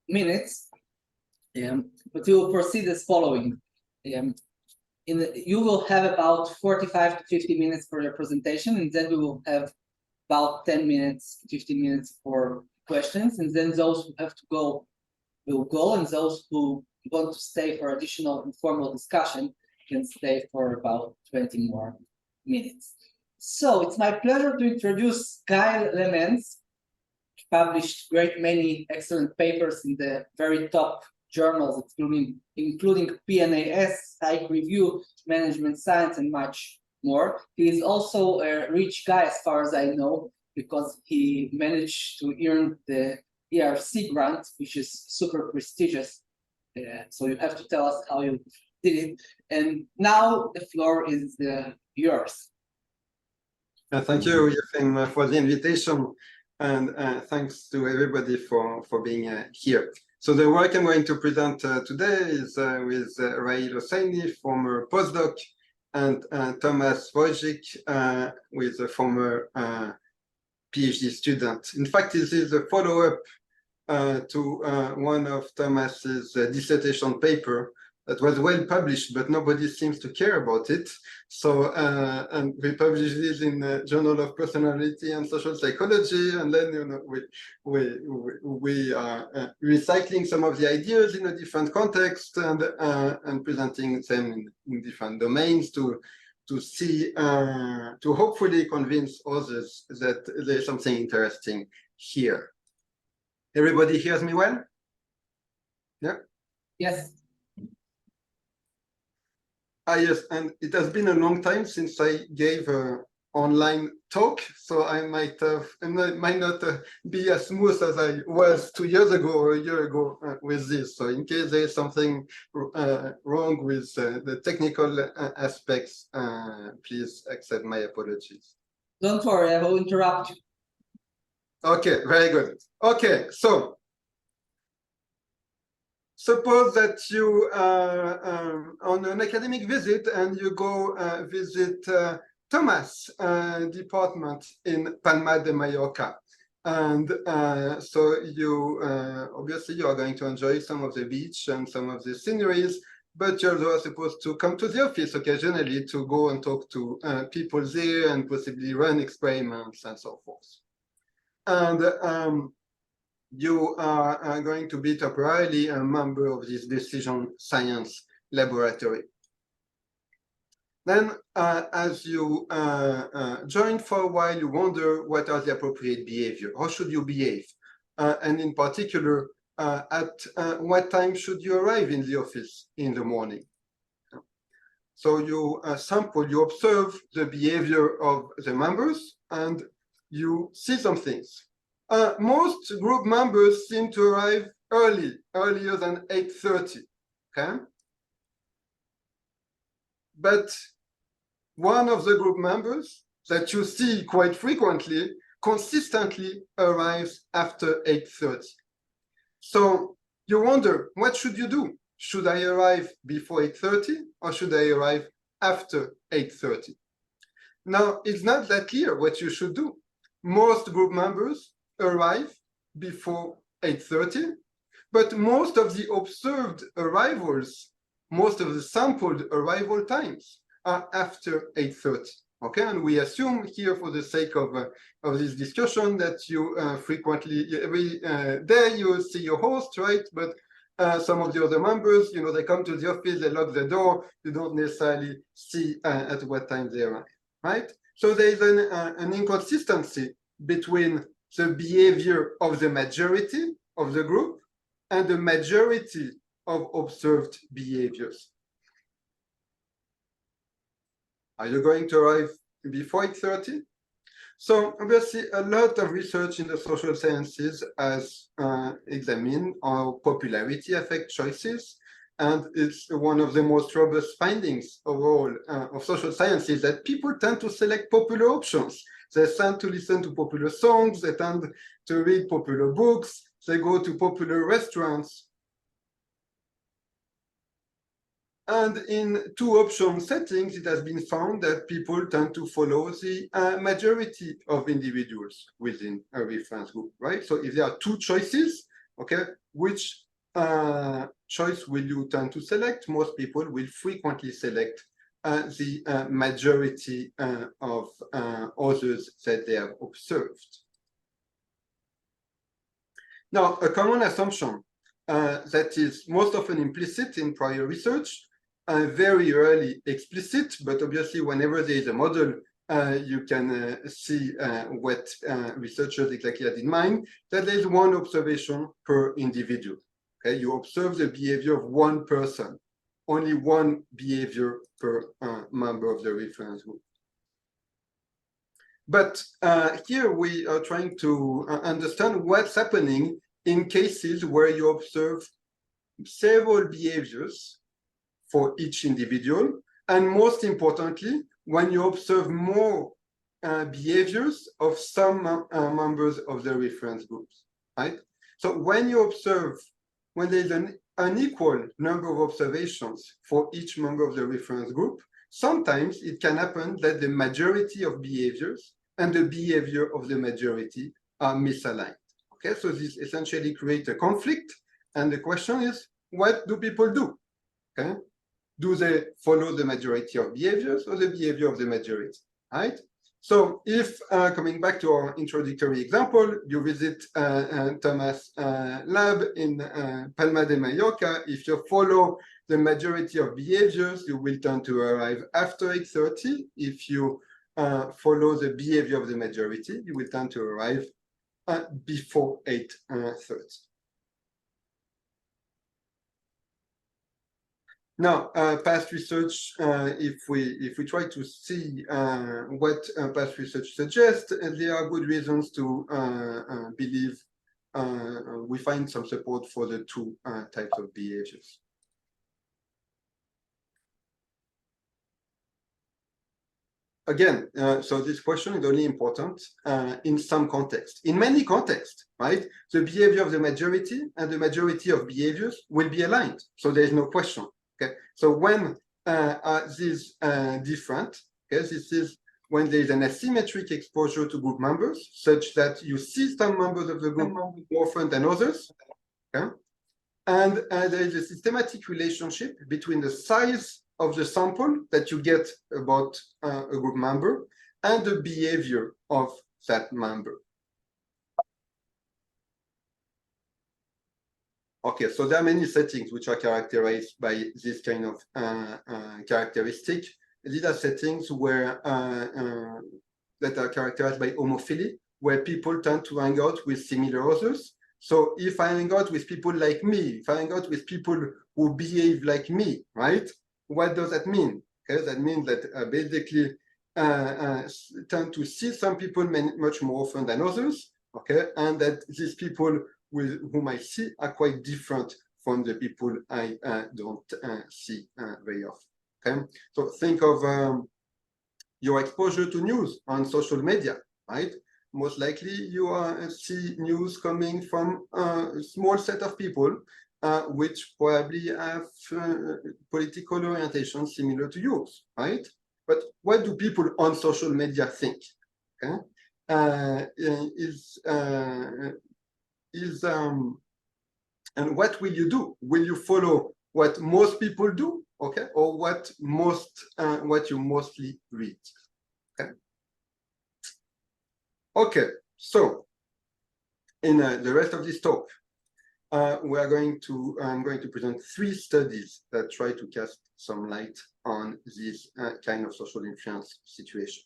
minutes, but we will proceed as following. You will have about 45 to 50 minutes for your presentation, and then we will have about 10 minutes, 15 minutes for questions, and then those who have to go will go, and those who want to stay for additional informal discussion can stay for about 20 more minutes. So it's my pleasure to introduce Kyle Lemens, published great many excellent papers in the very top journals, including PNAS, Psych Review, Management Science, and much more. He is also a rich guy, as far as I know, because he managed to earn the ERC grant, which is super prestigious. So you have to tell us how you did it. And now the floor is yours. Thank you, Yefim, for the invitation, and thanks to everybody for being here. So the work I'm going to present today is with Rail Hosseini, former postdoc, and Thomas Wojcik, with a former PhD student. In fact, this is a follow-up to one of Thomas's dissertation paper that was well published, but nobody seems to care about it. So, and we published this in the Journal of Personality and Social Psychology, and then we are recycling some of the ideas in a different context and presenting them in different domains to see to hopefully convince others that there's something interesting here. Everybody hears me well? Yeah. Yes. Yes, and it has been a long time since I gave an online talk, so I might not be as smooth as I was 2 years ago or a year ago with this. So in case there is something wrong with the technical aspects, please accept my apologies. Don't worry, I will interrupt you. Okay, very good. Okay, so suppose that you are on an academic visit and you go visit Thomas' department in Palma de Mallorca. And so you, obviously you are going to enjoy some of the beach and some of the sceneries, but you're also supposed to come to the office occasionally to go and talk to people there and possibly run experiments and so forth. And you are going to be temporarily a member of this decision science laboratory. Then, as you join for a while, you wonder what are the appropriate behavior? How should you behave? And in particular, at what time should you arrive in the office in the morning? So you sample, you observe the behavior of the members, and you see some things. Most group members seem to arrive earlier than 8:30, okay? But one of the group members that you see quite frequently consistently arrives after 8:30. So you wonder, what should you do? Should I arrive before 8:30 or should I arrive after 8:30? Now, it's not that clear what you should do. Most group members arrive before 8:30, but most of the observed arrivals, most of the sampled arrival times are after 8:30. Okay, and we assume here, for the sake of this discussion, that you frequently, every day, you see your host, right? But some of the other members, you know, they come to the office, they lock the door, you don't necessarily see at what time they arrive, right? So there is an inconsistency between the behavior of the majority of the group and the majority of observed behaviors. Are you going to arrive before 8:30? So obviously, a lot of research in the social sciences has examined how popularity affects choices. And it's one of the most robust findings overall of social sciences that people tend to select popular options. They tend to listen to popular songs, they tend to read popular books, they go to popular restaurants. And in two option settings, it has been found that people tend to follow the majority of individuals within a reference group, right? So if there are two choices, okay, which choice will you tend to select? Most people will frequently select the majority of others that they have observed. Now, a common assumption that is most often implicit in prior research, very rarely explicit, but obviously whenever there is a model, you can see what researchers exactly had in mind, that there is one observation per individual. Okay, you observe the behavior of one person, only one behavior per member of the reference group. But here we are trying to understand what's happening in cases where you observe several behaviors for each individual, and most importantly, when you observe more behaviors of some members of the reference groups, right? So when you observe, when there's an unequal number of observations for each member of the reference group, sometimes it can happen that the majority of behaviors and the behavior of the majority are misaligned. Okay, so this essentially creates a conflict, and the question is, what do people do? Okay, do they follow the majority of behaviors or the behavior of the majority? Right. So if coming back to our introductory example, you visit Thomas' lab in Palma de Mallorca, if you follow the majority of behaviors, you will tend to arrive after 8:30. If you follow the behavior of the majority, you will tend to arrive before 8:30. Now, past research, if we try to see what past research suggests, there are good reasons to believe we find some support for the two types of behaviors. Again, so this question is only important in some context. In many contexts, right, the behavior of the majority and the majority of behaviors will be aligned. So there is no question. Okay, so when are these different? Okay, this is when there is an asymmetric exposure to group members, such that you see some members of the group more often than others. Okay, and there is a systematic relationship between the size of the sample that you get about a group member and the behavior of that member. Okay, so there are many settings which are characterized by this kind of characteristic. These are settings where that are characterized by homophily, where people tend to hang out with similar others. So if I hang out with people like me, if I hang out with people who behave like me, right? What does that mean? Okay, that means that basically tend to see some people much more often than others. Okay, and that these people with whom I see are quite different from the people I don't see very often. Okay, so think of your exposure to news on social media, right? Most likely you see news coming from a small set of people which probably have political orientation similar to yours, right? But what do people on social media think? Okay, and what will you do? Will you follow what most people do, okay, or what you mostly read? Okay. Okay. So in the rest of this talk, I'm going to present 3 studies that try to cast some light on this kind of social influence situation.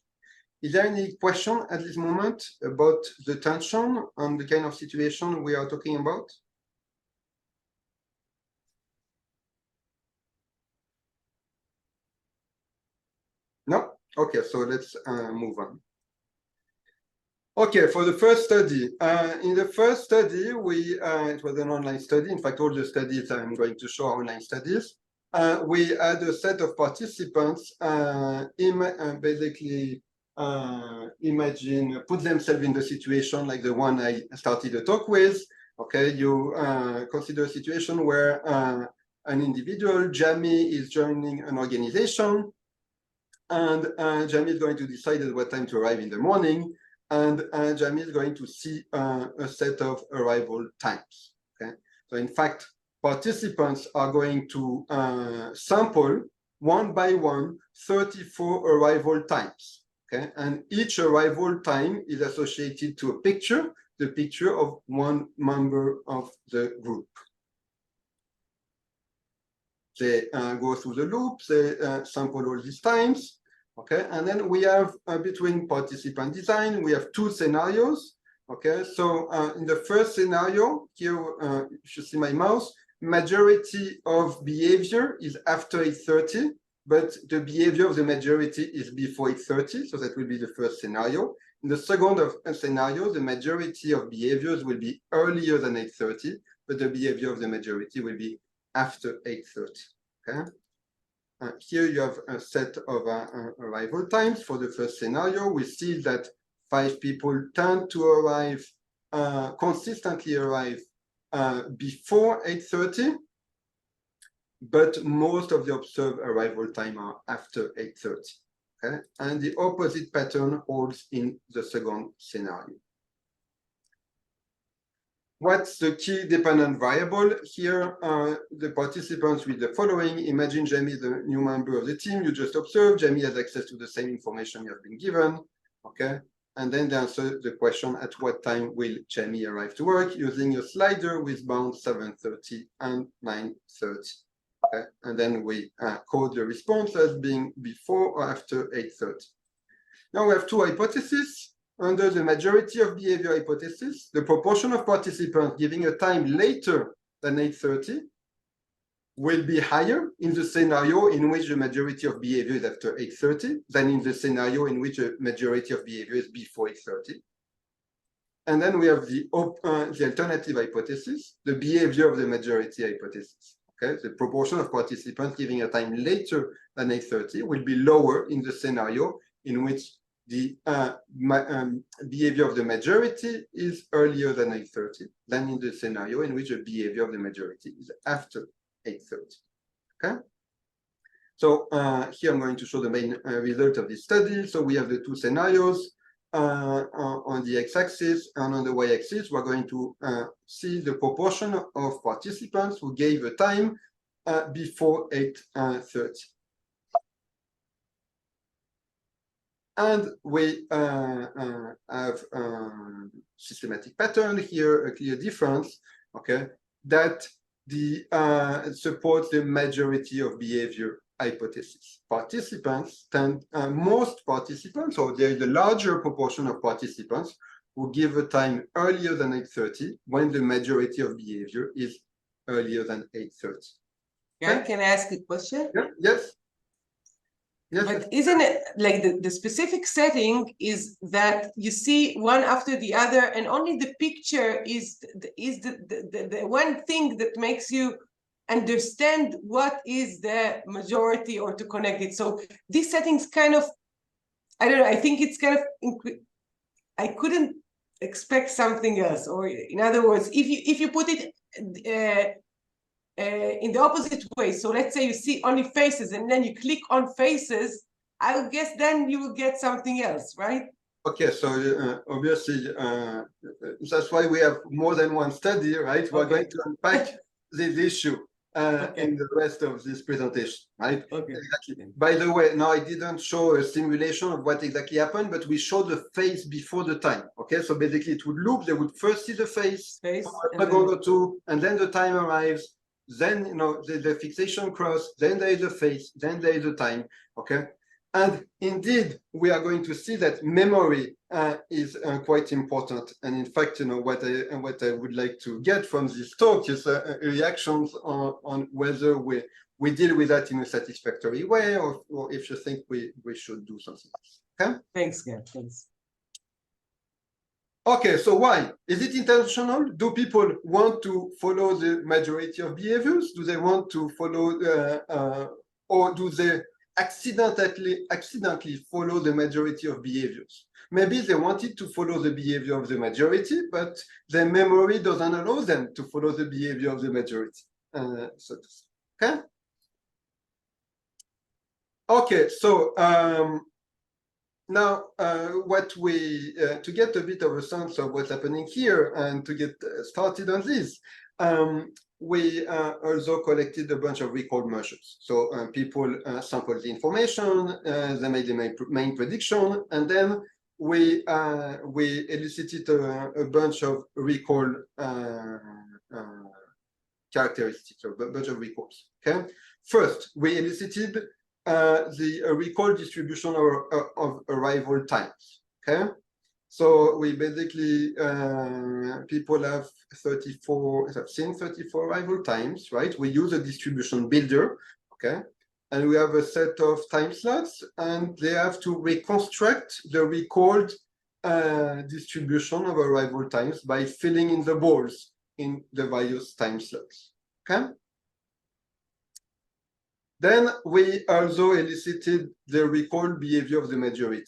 Is there any question at this moment about the tension on the kind of situation we are talking about? No? Okay, so let's move on. Okay, for the first study, in the first study, it was an online study. In fact, all the studies I'm going to show are online studies. We had a set of participants basically put themselves in the situation like the one I started the talk with. Okay, you consider a situation where an individual, Jamie, is joining an organization, and Jamie is going to decide at what time to arrive in the morning, and Jamie is going to see a set of arrival times. Okay, so in fact, participants are going to sample one by one 34 arrival times. Okay, and each arrival time is associated to a picture, the picture of one member of the group. They go through the loop, they sample all these times. Okay, and then we have between participant design, we have two scenarios. Okay, so in the first scenario, here, if you see my mouse, majority of behavior is after 8:30, but the behavior of the majority is before 8:30, so that will be the first scenario. In the second scenario, the majority of behaviors will be earlier than 8:30, but the behavior of the majority will be after 8:30. Okay. Here you have a set of arrival times for the first scenario. We see that 5 people tend to arrive, consistently arrive before 8:30, but most of the observed arrival time are after 8:30. Okay? And the opposite pattern holds in the second scenario. What's the key dependent variable? Here, the participants with the following. Imagine Jamie is the new member of the team. You just observed. Jamie has access to the same information you have been given. Okay. And then they answer the question, at what time will Jamie arrive to work, using a slider with bounds 7:30 and 9:30. Okay. And then we code the response as being before or after 8:30. Now we have two hypotheses. Under the majority of behavior hypothesis, the proportion of participants giving a time later than 8:30 will be higher in the scenario in which the majority of behavior is after 8:30 than in the scenario in which the majority of behavior is before 8:30. And then we have the alternative hypothesis, the behavior of the majority hypothesis. Okay, the proportion of participants giving a time later than 8:30 will be lower in the scenario in which the behavior of the majority is earlier than 8:30 than in the scenario in which the behavior of the majority is after 8:30. Okay. So here I'm going to show the main result of this study. So we have the two scenarios on the x-axis, and on the y-axis, we're going to see the proportion of participants who gave a time before 8:30. And we have a systematic pattern here, a clear difference, okay, that the supports the majority of behavior hypothesis. Participants tend, most participants, or there is a larger proportion of participants who give a time earlier than 8:30 when the majority of behavior is earlier than 8:30. Yeah, can I ask a question? Yeah, yes. Yes. But isn't it like the specific setting is that you see one after the other, and only the picture is the one thing that makes you understand what is the majority or to connect it. So this setting's kind of, I don't know, I think it's kind of, I couldn't expect something else. Or in other words, if you put it in the opposite way, so let's say you see only faces and then you click on faces, I would guess then you will get something else, right? Okay, so obviously that's why we have more than one study, right? We're going to unpack this issue in the rest of this presentation, right? Okay. Exactly. By the way, now I didn't show a simulation of what exactly happened, but we showed the face before the time. Okay, so basically it would loop. They would first see the face for a second or two, and then the time arrives. Then the fixation cross. Then there is a face. Then there is a time. Okay. And indeed, we are going to see that memory is quite important. And in fact, what I would like to get from this talk is reactions on whether we deal with that in a satisfactory way, or if you think we should do something else. Okay. Thanks, Gab. Thanks. Okay, so why? Is it intentional? Do people want to follow the majority of behaviors? Do they want to follow, or do they accidentally follow the majority of behaviors? Maybe they wanted to follow the behavior of the majority, but their memory doesn't allow them to follow the behavior of the majority. Okay? Okay, so now, what we to get a bit of a sense of what's happening here and to get started on this, we also collected a bunch of recall measures. So people sampled the information, they made the main prediction, and then we elicited a bunch of recall characteristics, or a bunch of recalls. Okay. First, we elicited the recall distribution of arrival times. Okay. So we basically, people have 34, have seen 34 arrival times, right? We use a distribution builder, okay? And we have a set of time slots, and they have to reconstruct the recalled distribution of arrival times by filling in the balls in the various time slots, okay? Then we also elicited the recall behavior of the majority.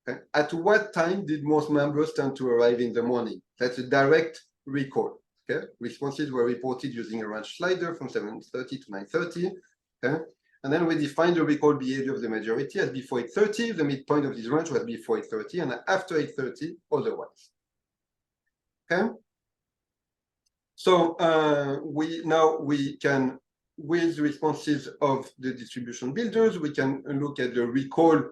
Okay. At what time did most members tend to arrive in the morning? That's a direct recall. Okay. Responses were reported using a range slider from 7:30 to 9:30. Okay. And then we defined the recall behavior of the majority as before 8:30. The midpoint of this range was before 8:30, and after 8:30, otherwise. Okay. So we can, with responses of the distribution builders, we can look at the recall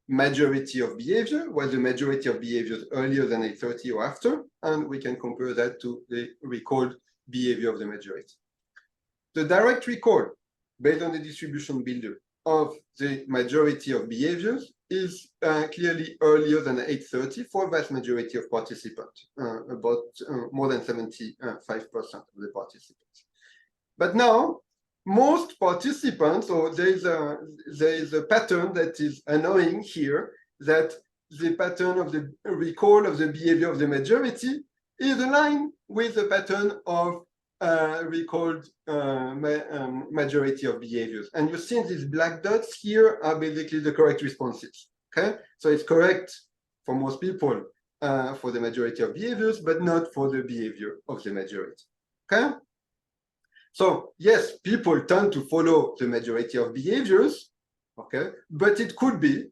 majority of behavior, where the majority of behaviors earlier than 8:30 or after, and we can compare that to the recalled behavior of the majority. The direct recall, based on the distribution builder of the majority of behaviors, is clearly earlier than 8:30 for a vast majority of participants, about more than 75% of the participants. But now, most participants, or there is a pattern that is annoying here, that the pattern of the recall of the behavior of the majority is aligned with the pattern of recalled majority of behaviors. And you see these black dots here are basically the correct responses. Okay, so it's correct for most people for the majority of behaviors, but not for the behavior of the majority. Okay. So yes, people tend to follow the majority of behaviors, okay, but it could be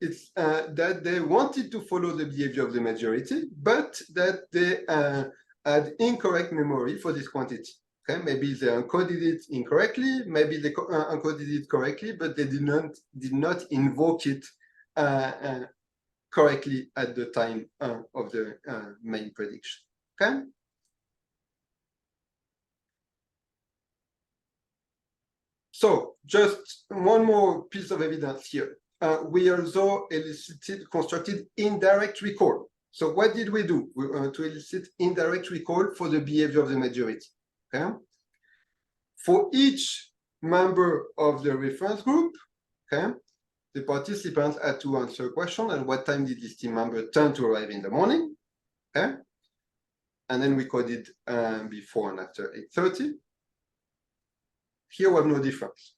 that they wanted to follow the behavior of the majority, but that they had incorrect memory for this quantity. Okay, maybe they encoded it incorrectly, maybe they encoded it correctly, but they did not invoke it correctly at the time of the main prediction. Okay. So just one more piece of evidence here. We also constructed indirect recall. So what did we do to elicit indirect recall for the behavior of the majority? Okay. For each member of the reference group, okay, the participants had to answer a question: at what time did this team member tend to arrive in the morning? Okay. And then we coded before and after 8:30. Here we have no difference.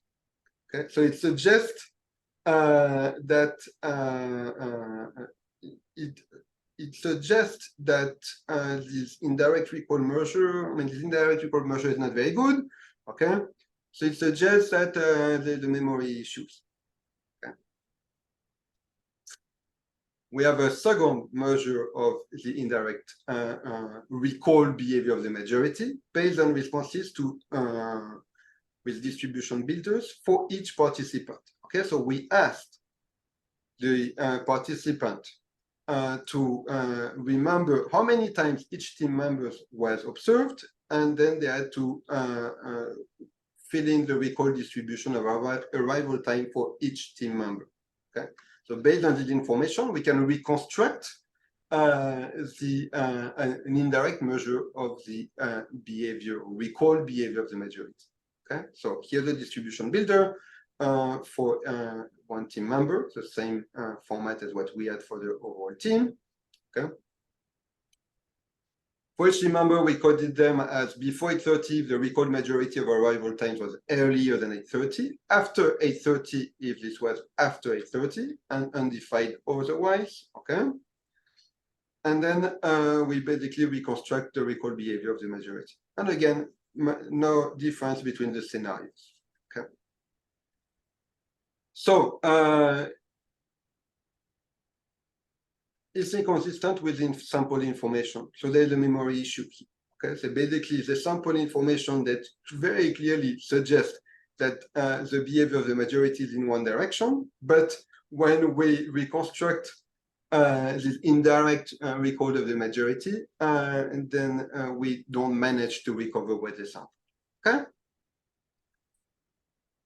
Okay, so it suggests that it suggests that this indirect recall measure, this indirect recall measure is not very good. Okay, so it suggests that the memory issues. Okay. We have a second measure of the indirect recall behavior of the majority based on responses to with distribution builders for each participant. Okay, so we asked the participant to remember how many times each team member was observed, and then they had to fill in the recall distribution of arrival time for each team member. Okay, so based on this information, we can reconstruct an indirect measure of the behavior, recall behavior of the majority. Okay, so here's the distribution builder for one team member, the same format as what we had for the overall team. Okay. For each team member, we coded them as before 8:30 if the recalled majority of arrival times was earlier than 8:30, after 8:30 if this was after 8:30, and undefined otherwise. Okay. And then we basically reconstruct the recall behavior of the majority. And again, no difference between the scenarios. Okay. So it's inconsistent with sample information. So there's a memory issue here. Okay, so basically the sample information that very clearly suggests that the behavior of the majority is in one direction, but when we reconstruct this indirect record of the majority, and then we don't manage to recover what they sample. Okay,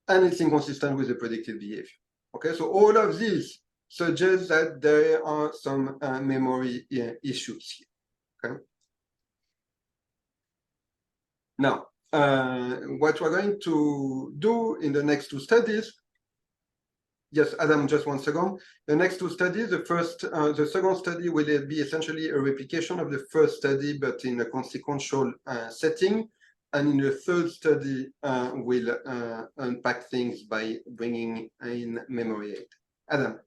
and it's inconsistent with the predicted behavior. Okay, so all of these suggest that there are some memory issues here. Okay. Now, what we're going to do in the next two studies, yes, Adam, just 1 second. The next two studies, the second study will be essentially a replication of the first study, but in a consequential setting. And in the third study, we'll unpack things by bringing in memory aid. Adam.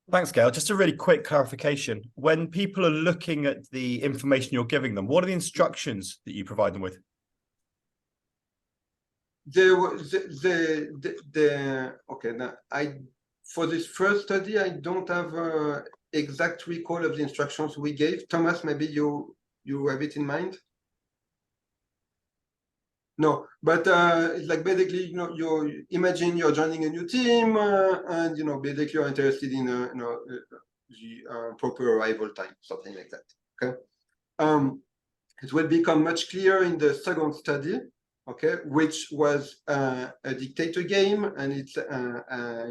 Thanks, Gail. Just a really quick clarification. When people are looking at the information you're giving them, what are the instructions that you provide them with? Okay, now for this first study, I don't have exact recall of the instructions we gave. Thomas, maybe you have it in mind? No, but it's like basically, you imagine you're joining a new team, and basically you're interested in the proper arrival time, something like that. Okay, it will become much clearer in the second study. Okay, which was a dictator game, and it's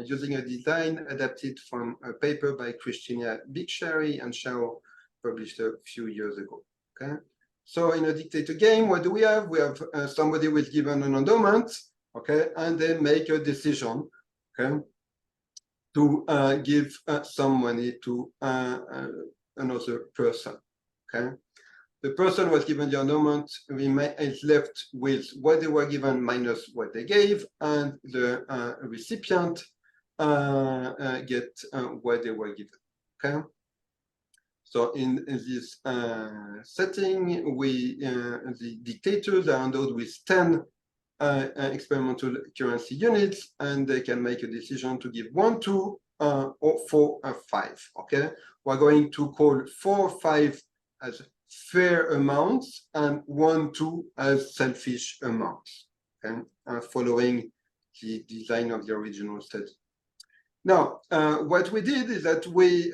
using a design adapted from a paper by Christina Bigshari and Shao, published a few years ago. Okay. So in a dictator game, what do we have? We have somebody who is given an endowment, okay, and they make a decision, okay, to give some money to another person, okay. The person was given the endowment is left with what they were given minus what they gave, and the recipient get what they were given, okay. So in this setting, the dictators are endowed with 10 experimental currency units, and they can make a decision to give 1, 2, or 4, or 5. Okay, we're going to call 4, 5 as fair amounts, and 1, 2 as selfish amounts. Okay, following the design of the original study. Now, what we did is that we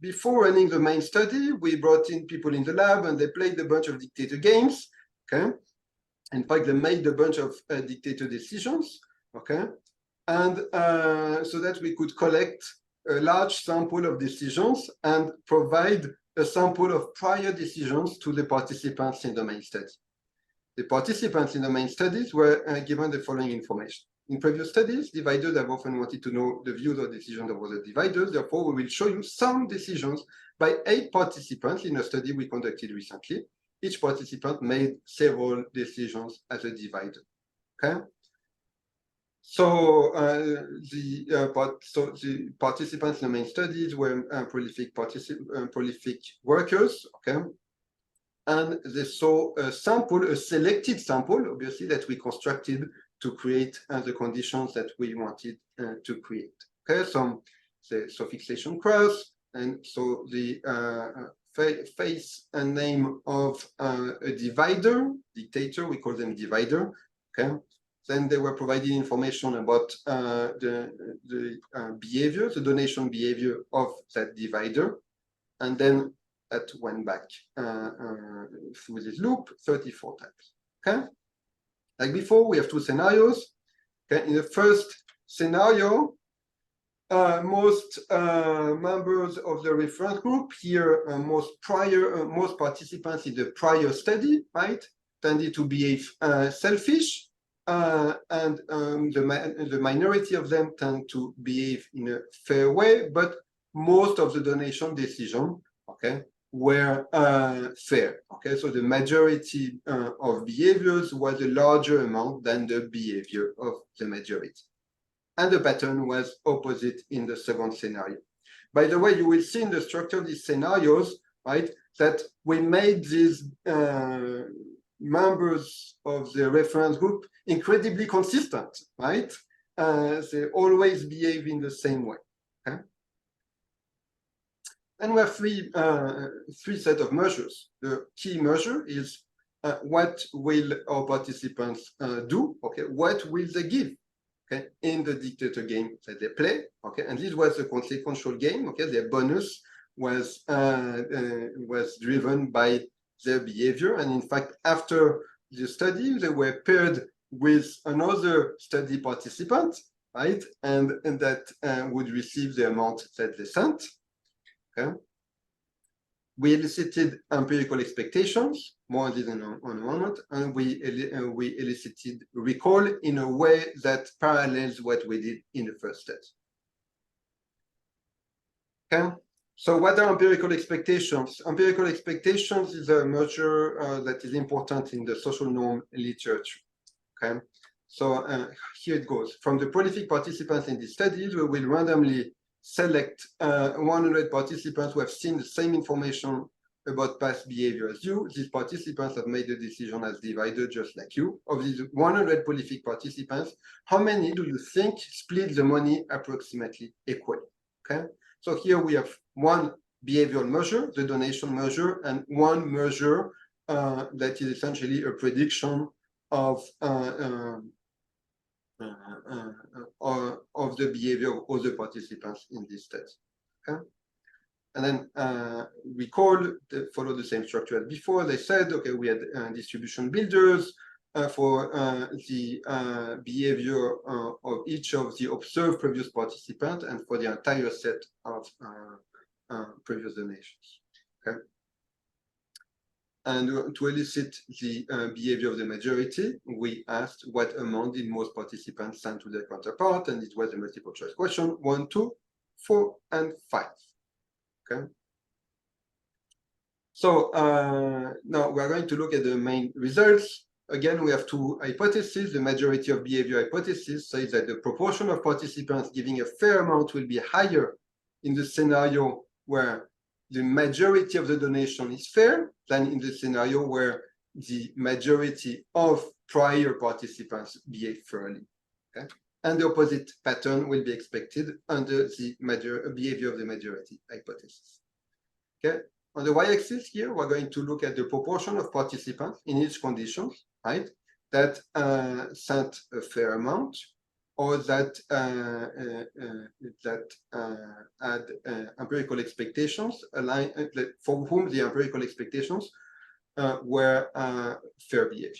before running the main study, we brought in people in the lab, and they played a bunch of dictator games, okay? In fact, they made a bunch of dictator decisions, okay? And so that we could collect a large sample of decisions and provide a sample of prior decisions to the participants in the main study. The participants in the main studies were given the following information. In previous studies, dividers have often wanted to know the views or decisions of other dividers. Therefore, we will show you some decisions by 8 participants in a study we conducted recently. Each participant made several decisions as a divider. Okay. So the participants in the main studies were prolific workers. Okay. And they saw a sample, a selected sample, obviously, that we constructed to create the conditions that we wanted to create. Okay, so fixation cross, and so the face and name of a divider, dictator, we call them divider. Okay, then they were providing information about the behavior, the donation behavior of that divider, and then that went back through this loop 34 times. Okay. Like before, we have 2 scenarios. Okay, in the first scenario, most members of the reference group here, most participants in the prior study, right, tended to behave selfish, and the minority of them tend to behave in a fair way, but most of the donation decision, okay, were fair. Okay, so the majority of behaviors was a larger amount than the behavior of the majority. And the pattern was opposite in the second scenario. By the way, you will see in the structure of these scenarios, right, that we made these members of the reference group incredibly consistent, right? They always behave in the same way. Okay? And we have three set of measures. The key measure is what will our participants do? Okay, what will they give? Okay, in the dictator game that they play. Okay, and this was a consequential game. Okay, their bonus was driven by their behavior, and in fact, after the study, they were paired with another study participant, right, and that would receive the amount that they sent. Okay. We elicited empirical expectations, more on this in a moment, and we elicited recall in a way that parallels what we did in the first test. Okay, so what are empirical expectations? Empirical expectations is a measure that is important in the social norm literature. Okay, so here it goes. From the prolific participants in these studies, we will randomly select 100 participants who have seen the same information about past behavior as you. These participants have made the decision as divider, just like you. Of these 100 prolific participants, how many do you think split the money approximately equally? Okay, so here we have one behavioral measure, the donation measure, and one measure that is essentially a prediction of the behavior of other participants in this test. Okay? And then follow the same structure as before. They said, okay, we had distribution builders for the behavior of each of the observed previous participants and for the entire set of previous donations. Okay. And to elicit the behavior of the majority, we asked what amount did most participants send to their counterpart, and it was a multiple choice question: 1, 2, 4, and 5. Okay. So now we are going to look at the main results. Again, we have two hypotheses. The majority of behavior hypothesis says that the proportion of participants giving a fair amount will be higher in the scenario where the majority of the donation is fair than in the scenario where the majority of prior participants behave fairly. Okay? And the opposite pattern will be expected under the behavior of the majority hypothesis. Okay? On the y-axis here, we're going to look at the proportion of participants in each condition, right, that sent a fair amount, or that had empirical expectations for whom the empirical expectations were fair behavior.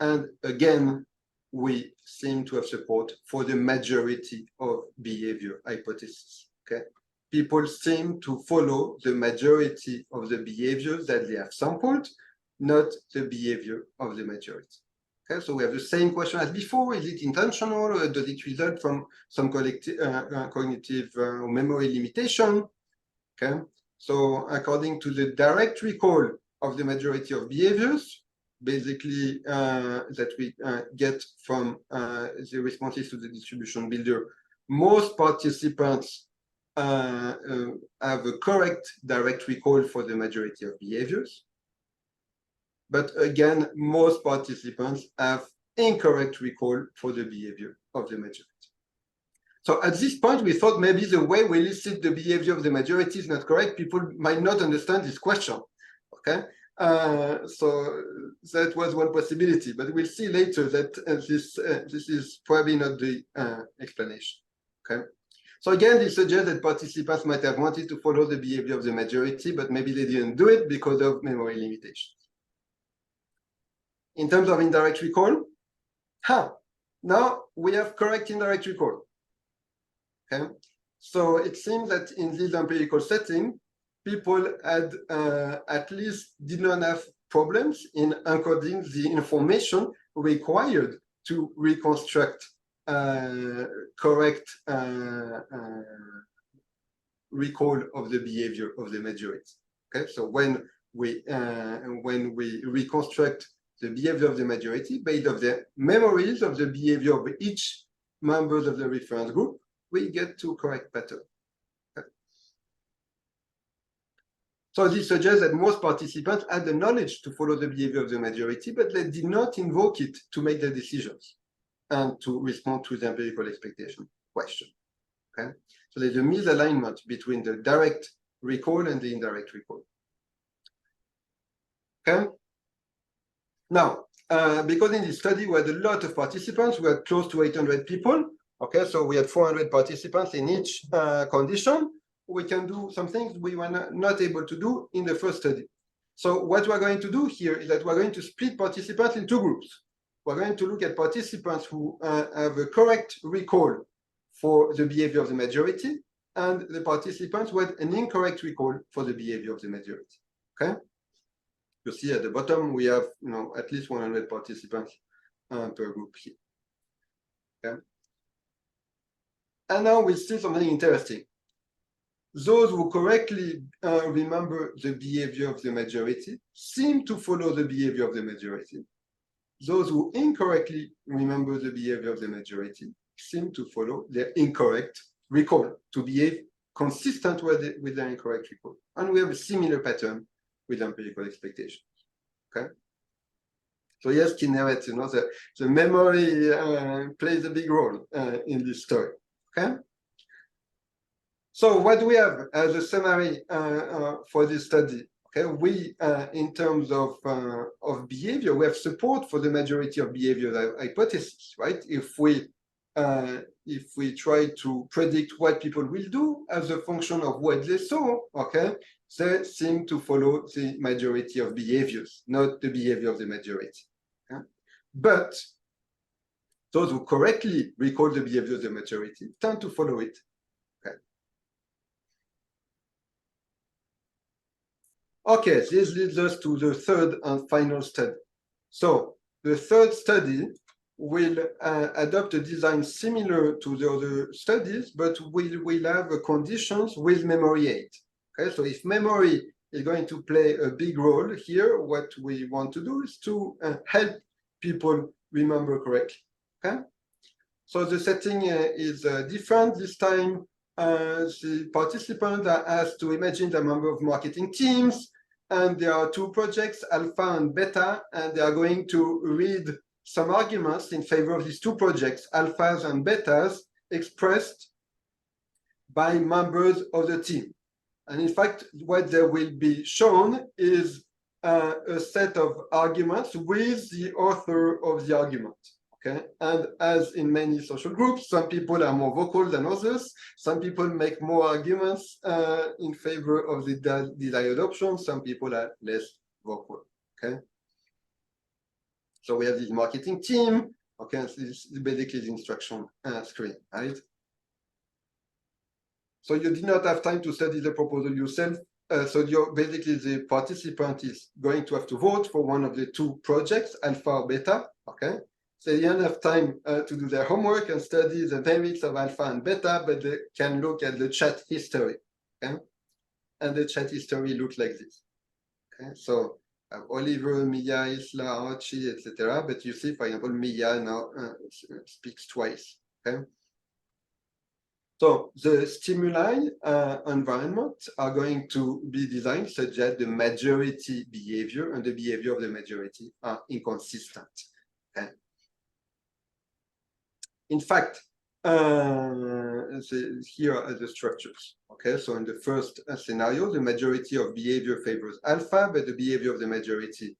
And again, we seem to have support for the majority of behavior hypothesis. Okay, people seem to follow the majority of the behaviors that they have sampled, not the behavior of the majority. Okay, so we have the same question as before. Is it intentional, or does it result from some cognitive or memory limitation? Okay, so according to the direct recall of the majority of behaviors, basically that we get from the responses to the distribution builder, most participants have a correct direct recall for the majority of behaviors. But again, most participants have incorrect recall for the behavior of the majority. So at this point, we thought maybe the way we elicit the behavior of the majority is not correct. People might not understand this question. Okay, so that was one possibility, but we'll see later that this is probably not the explanation. Okay, so again, this suggests that participants might have wanted to follow the behavior of the majority, but maybe they didn't do it because of memory limitations. In terms of indirect recall, now we have correct indirect recall. Okay, so it seems that in this empirical setting, people had at least did not have problems in encoding the information required to reconstruct correct recall of the behavior of the majority. Okay, so when we reconstruct the behavior of the majority based on the memories of the behavior of each members of the reference group, we get to correct pattern. Okay. So this suggests that most participants had the knowledge to follow the behavior of the majority, but they did not invoke it to make their decisions and to respond to the empirical expectation. question. Okay, so there's a misalignment between the direct recall and the indirect recall. Okay, now because in this study we had a lot of participants, we had close to 800 people. Okay, so we had 400 participants in each condition. We can do some things we were not able to do in the first study. So what we're going to do here is that we're going to split participants in two groups. We're going to look at participants who have a correct recall for the behavior of the majority, and the participants who had an incorrect recall for the behavior of the majority. Okay, you see at the bottom we have at least 100 participants per group here. Okay, and now we see something interesting. Those who correctly remember the behavior of the majority seem to follow the behavior of the majority. Those who incorrectly remember the behavior of the majority seem to follow their incorrect recall, to behave consistent with their incorrect recall. And we have a similar pattern with empirical expectations. Okay. So yes, Kinneret, the memory plays a big role in this story. Okay. So what do we have as a summary for this study? Okay, we in terms of behavior, we have support for the majority of behavior hypothesis, right? If we try to predict what people will do as a function of what they saw, okay, they seem to follow the majority of behaviors, not the behavior of the majority. Okay? But those who correctly recall the behavior of the majority tend to follow it. Okay, this leads us to the third and final study. So the third study will adopt a design similar to the other studies, but will have conditions with memory aid. Okay, so if memory is going to play a big role here, what we want to do is to help people remember correctly. Okay, so the setting is different this time. The participants are asked to imagine the member of marketing teams, and there are two projects, alpha and beta, and they are going to read some arguments in favor of these two projects, alphas and betas, expressed by members of the team. And in fact, what they will be shown is a set of arguments with the author of the argument. Okay, and as in many social groups, some people are more vocal than others. Some people make more arguments in favor of the desired option. Some people are less vocal. Okay, so we have this marketing team. Okay, and this is basically the instruction screen, right? So you did not have time to study the proposal yourself. So basically the participant is going to have to vote for one of the two projects, alpha or beta. Okay. So they don't have time to do their homework and study the merits of alpha and beta, but they can look at the chat history. Okay? And the chat history looks like this. Okay? So Oliver, Mia, Isla, Archie, etc. But you see, for example, Mia now speaks twice. Okay? So the stimuli environment are going to be designed such that the majority behavior and the behavior of the majority are inconsistent. Okay? In fact, here are the structures. Okay, so in the first scenario, the majority of behavior favors alpha, but the behavior of the majority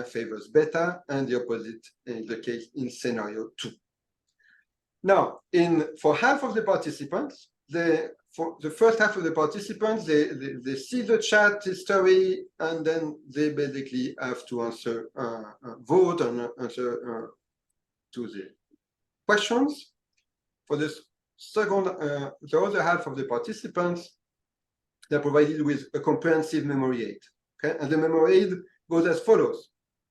favors beta, and the opposite is the case in scenario 2. Now, for half of the participants, for the first half of the participants, they see the chat history, and then they basically have to answer, vote and answer to the questions. For this second, the other half of the participants, they're provided with a comprehensive memory aid. Okay, and the memory aid goes as follows: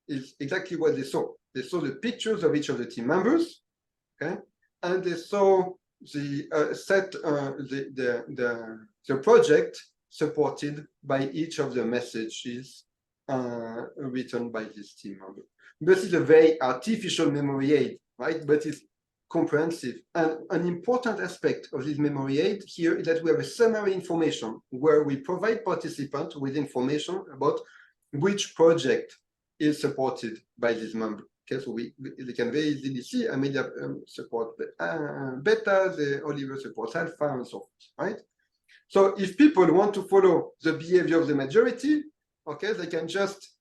is exactly what they saw. They saw the pictures of each of the team members, okay, and they saw the the project supported by each of the messages written by this team member. This is a very artificial memory aid, right? But it's comprehensive. And an important aspect of this memory aid here is that we have a summary information where we provide participants with information about which project is supported by this member. Okay, so they can very easily see Amelia supports beta, the Oliver supports alpha, and so forth, right? So if people want to follow the behavior of the majority, okay, they can just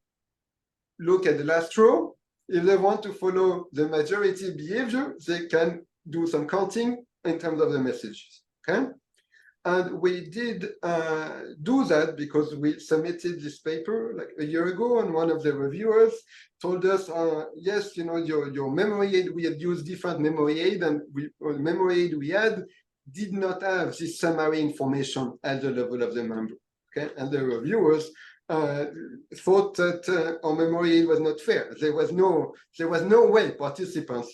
look at the last row. If they want to follow the majority behavior, they can do some counting in terms of the messages, okay? And we did do that because we submitted this paper like a year ago, and one of the reviewers told us, yes, you know, your memory aid, we had used different memory aid, and the memory aid we had did not have this summary information at the level of the member, okay? And the reviewers thought that our memory aid was not fair. There was no way participants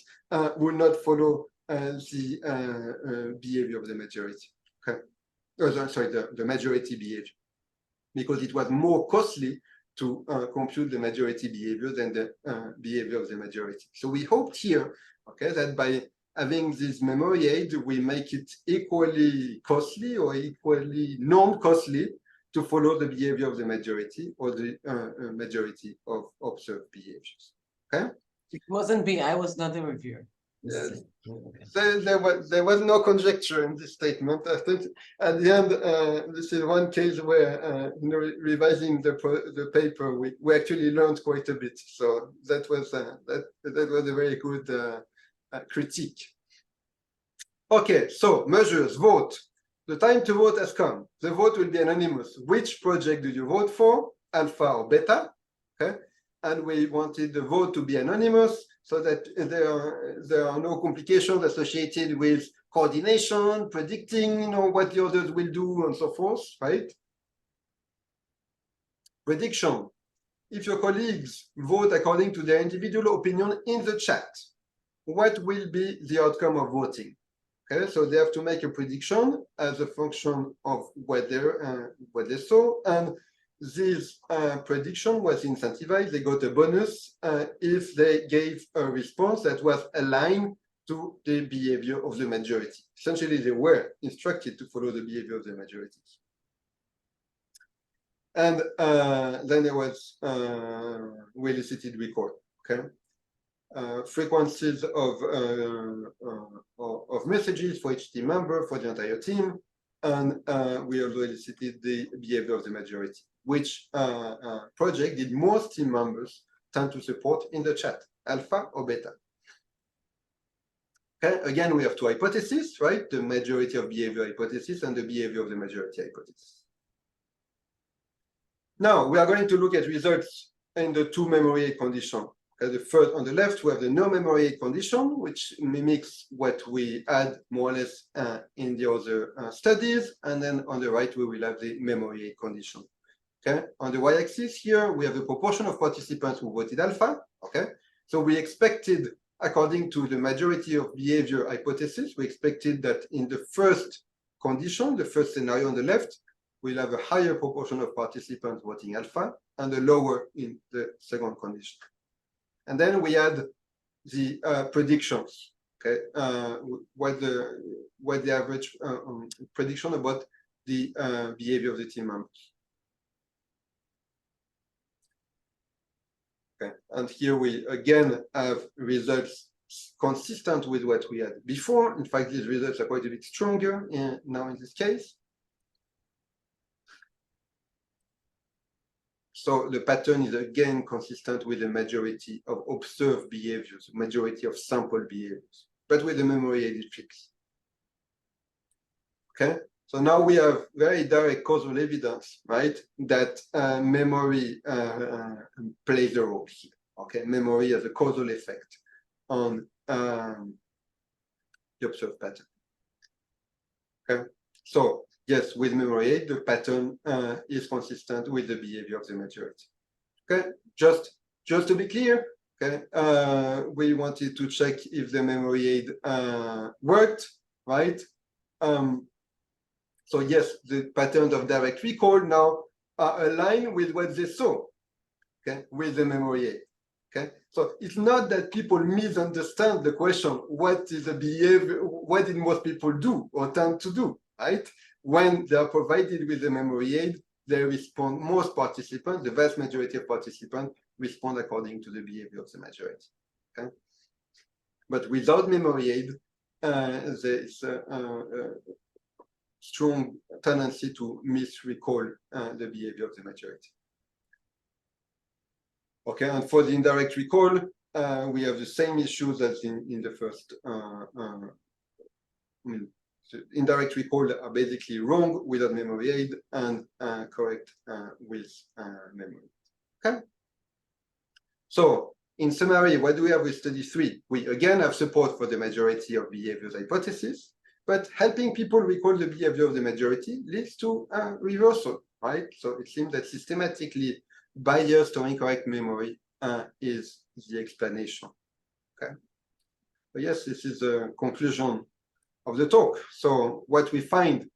would not follow the behavior of the majority, okay? Sorry, the majority behavior, because it was more costly to compute the majority behavior than the behavior of the majority. So we hoped here, okay, that by having this memory aid, we make it equally costly or equally non-costly to follow the behavior of the majority or the majority of observed behaviors. Okay? It wasn't me. I was not the reviewer. Yes. There was no conjecture in this statement. I think at the end, this is one case where revising the paper, we actually learned quite a bit. So that was a very good critique. Okay, so measures, vote. The time to vote has come. The vote will be anonymous. Which project do you vote for, alpha or beta? Okay, and we wanted the vote to be anonymous so that there are no complications associated with coordination, predicting, you know, what the others will do, and so forth, right? Prediction. If your colleagues vote according to their individual opinion in the chat, what will be the outcome of voting? Okay, so they have to make a prediction as a function of what they saw, and this prediction was incentivized. They got a bonus if they gave a response that was aligned to the behavior of the majority. Essentially, they were instructed to follow the behavior of the majority. And then there was well-elicited recall. Okay, frequencies of messages for each team member, for the entire team, and we also elicited the behavior of the majority. Which project did most team members tend to support in the chat, alpha or beta? Okay, again, we have two hypotheses, right? The majority of behavior hypothesis and the behavior of the majority hypothesis. Now, we are going to look at results in the two memory aid conditions. The first, on the left, we have the no memory aid condition, which mimics what we had more or less in the other studies. And then on the right, we will have the memory aid condition. Okay, on the y-axis here, we have the proportion of participants who voted alpha. Okay, so we expected, according to the majority of behavior hypothesis, we expected that in the first condition, the first scenario on the left, we'll have a higher proportion of participants voting alpha and a lower in the second condition. And then we had the predictions. Okay, what the average prediction about the behavior of the team members. Okay, and here we again have results consistent with what we had before. In fact, these results are quite a bit stronger now in this case. So the pattern is again consistent with the majority of observed behaviors, majority of sample behaviors, but with the memory aided tricks. Okay, so now we have very direct causal evidence, right, that memory plays a role here. Okay, memory has a causal effect on the observed pattern. Okay, so yes, with memory aid, the pattern is consistent with the behavior of the majority. Okay, just to be clear, okay, we wanted to check if the memory aid worked, right? So yes, the patterns of direct recall now are aligned with what they saw, okay, with the memory aid. Okay, so it's not that people misunderstand the question, what is the behavior, what did most people do or tend to do, right? When they are provided with the memory aid, they respond, most participants, the vast majority of participants respond according to the behavior of the majority. Okay, but without memory aid, there is a strong tendency to misrecall the behavior of the majority. Okay, and for the indirect recall, we have the same issues as in the first. So indirect recall are basically wrong without memory aid and correct with memory. Okay. So in summary, what do we have with study 3? We again have support for the majority of behaviors hypothesis, but helping people recall the behavior of the majority leads to reversal, right? So it seems that systematically biased or incorrect memory is the explanation. Okay. But yes, this is the conclusion of the talk. So what we find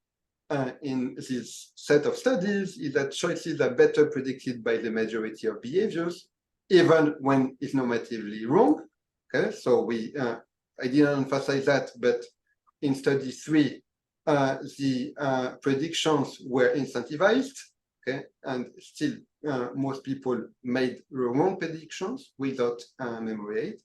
in this set of studies is that choices are better predicted by the majority of behaviors, even when it's normatively wrong. Okay, so I didn't emphasize that, but in study 3, the predictions were incentivized. Okay, and still most people made the wrong predictions without memory aid.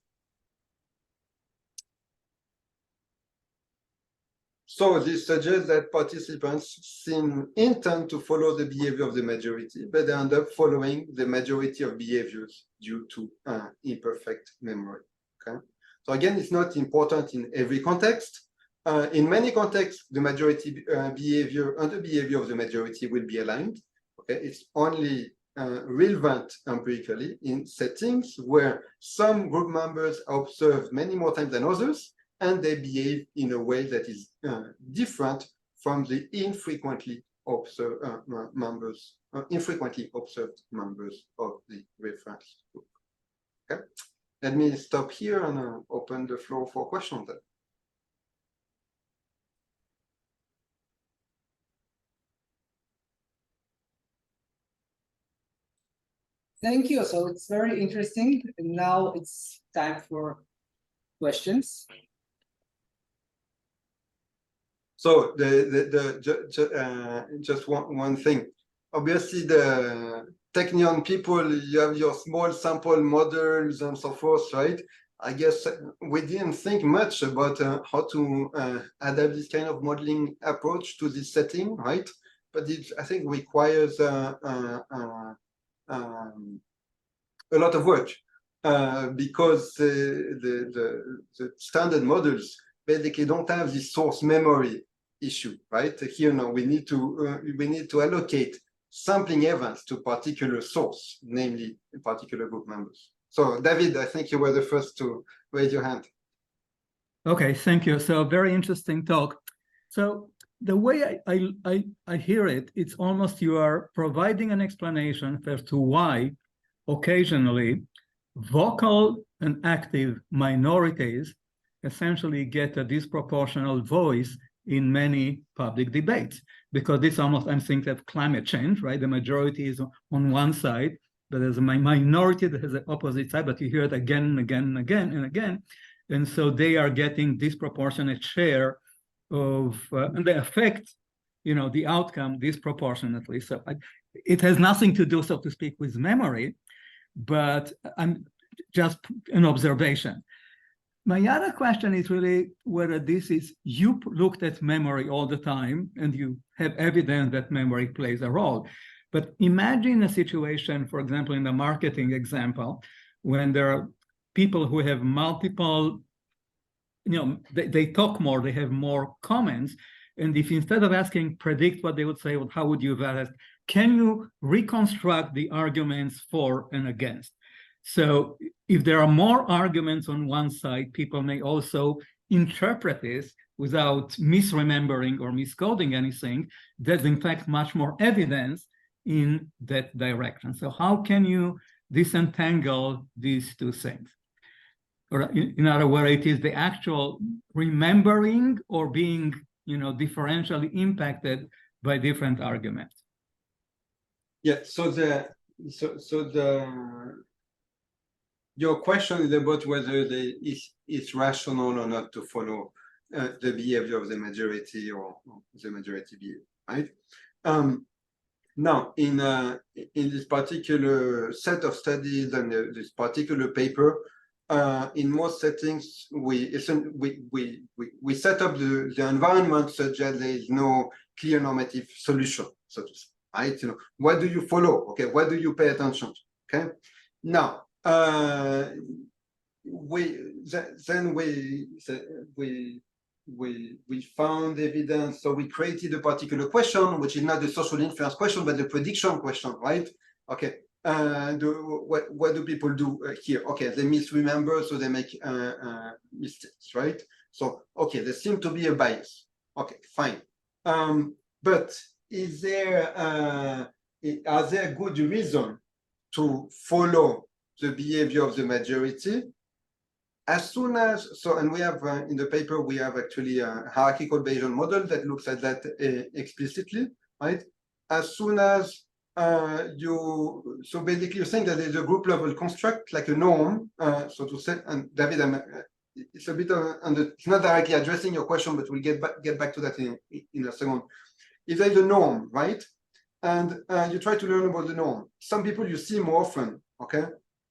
So this suggests that participants intend to follow the behavior of the majority, but they end up following the majority of behaviors due to imperfect memory. Okay. So again, it's not important in every context. In many contexts, the majority behavior and the behavior of the majority will be aligned. Okay. It's only relevant empirically in settings where some group members are observed many more times than others, and they behave in a way that is different from the infrequently observed members of the reference group. Okay, let me stop here and open the floor for questions. Thank you. So it's very interesting. And now it's time for questions. So just one thing. Obviously, the Technion people, you have your small sample models and so forth, right? I guess we didn't think much about how to adapt this kind of modeling approach to this setting, right? But it, I think, requires a lot of work because the standard models basically don't have this source memory issue, right? Here now we need to allocate sampling events to particular source, namely particular group members. So David, I think you were the first to raise your hand. Okay, thank you. So very interesting talk. So the way I hear it, it's almost you are providing an explanation as to why occasionally vocal and active minorities essentially get a disproportional voice in many public debates, because this almost, I'm thinking of climate change, right? The majority is on one side, but there's a minority that has the opposite side, but you hear it again and again and again and again. And so they are getting disproportionate share of, and they affect, the outcome disproportionately. So it has nothing to do, so to speak, with memory, but I'm just an observation. My other question is really whether this is, you looked at memory all the time and you have evidence that memory plays a role. But imagine a situation, for example, in the marketing example, when there are people who have multiple, they talk more, they have more comments. And if instead of asking, predict what they would say, well, how would you evaluate? Can you reconstruct the arguments for and against? So if there are more arguments on one side, people may also interpret this without misremembering or miscoding anything. There's in fact much more evidence in that direction. So how can you disentangle these two things? Or in other words, it is the actual remembering or being, differentially impacted by different arguments. Yeah. So your question is about whether it's rational or not to follow the behavior of the majority or the majority behavior, right? Now, in this particular set of studies and this particular paper, in most settings, we set up the environment such that there is no clear normative solution, so to say, right? What do you follow? Okay, what do you pay attention to? Okay, now we found evidence, so we created a particular question, which is not the social influence question, but the prediction question, right? Okay, what do people do here? Okay, they misremember, so they make mistakes, right? So, okay, there seems to be a bias. Okay, fine. But is there, are there good reasons to follow the behavior of the majority? As soon as, so, and we have in the paper, we have actually a hierarchical Bayesian model that looks at that explicitly, right? As soon as so basically you're saying that there's a group level construct, like a norm, so to say, and David, it's a bit it's not directly addressing your question, but we'll get back to that in a second. If there's a norm, right? And you try to learn about the norm. Some people you see more often, okay?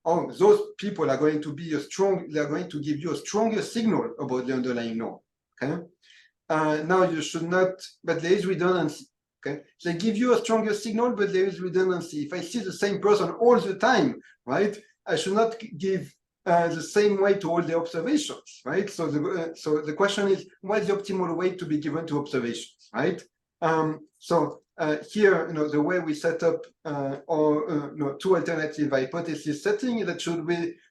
Oh, those people are going to be they're going to give you a stronger signal about the underlying norm, okay? Now you should not, but there is redundancy, okay? They give you a stronger signal, but there is redundancy. If I see the same person all the time, right? I should not give the same weight to all the observations, right? So the question is, what is the optimal weight to be given to observations, right? Here, the way we set up two alternative hypothesis setting, that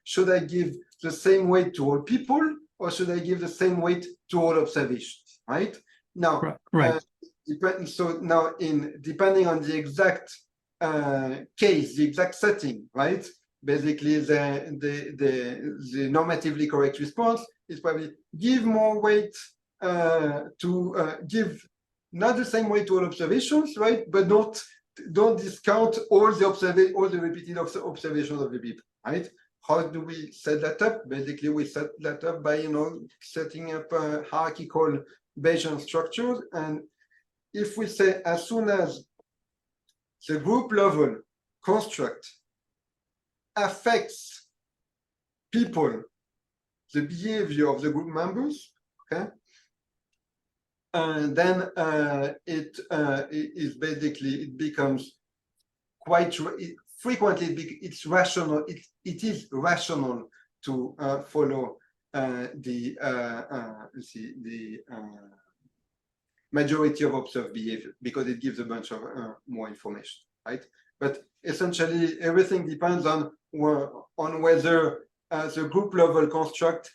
should I give the same weight to all people, or should I give the same weight to all observations, right? Now, right. So now, depending on the exact case, the exact setting, right? Basically, the normatively correct response is probably give more weight to give not the same way to all observations, right? But don't discount all the repeated observations of the people, right? How do we set that up? Basically, we set that up by setting up hierarchical Bayesian structures. And if we say as soon as the group level construct affects people, the behavior of the group members, okay? And then it becomes quite frequently it's rational. It is rational to follow the majority of observed behavior, because it gives a bunch of more information, right? But essentially, everything depends on whether the group level construct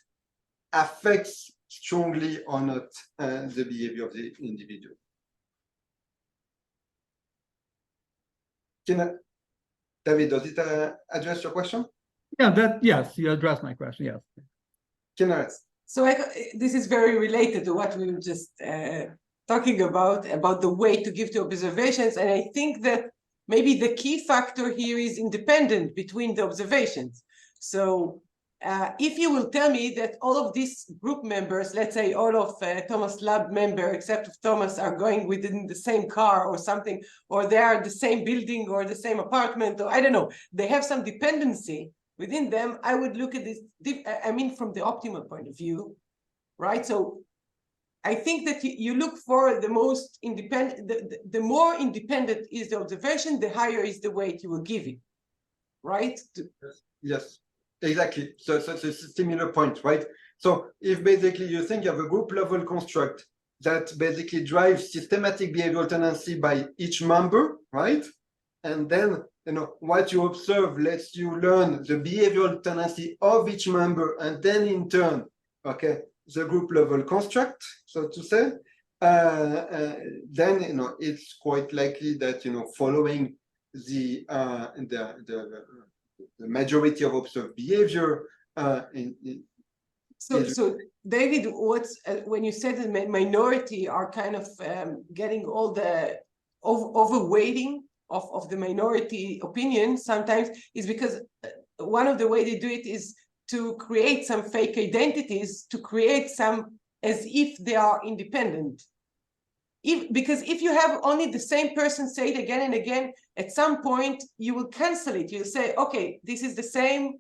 affects strongly or not the behavior of the individual. David, does it address your question? Yeah, yes, you addressed my question, yes. So this is very related to what we were just talking about the way to give to observations. And I think that maybe the key factor here is independent between the observations. So if you will tell me that all of these group members, let's say all of Thomas' lab member, except of Thomas, are going within the same car or something, or they are the same building or the same apartment, or I don't know, they have some dependency within them, I would look at this, I mean, from the optimal point of view, right? So I think that you look for the most independent, the more independent is the observation, the higher is the weight you will give it, right? Yes. Exactly. So it's a similar point, right? So if basically you think you have a group level construct that basically drives systematic behavioral tendency by each member, right? And then what you observe lets you learn the behavioral tendency of each member, and then in turn, okay, the group level construct, so to say, then it's quite likely that following the majority of observed behavior. So David, when you said the minority are kind of getting all the overweighting of the minority opinion, sometimes is because one of the way they do it is to create some fake identities, to create some as if they are independent. Because if you have only the same person say it again and again, at some point you will cancel it. You'll say, okay, this is the same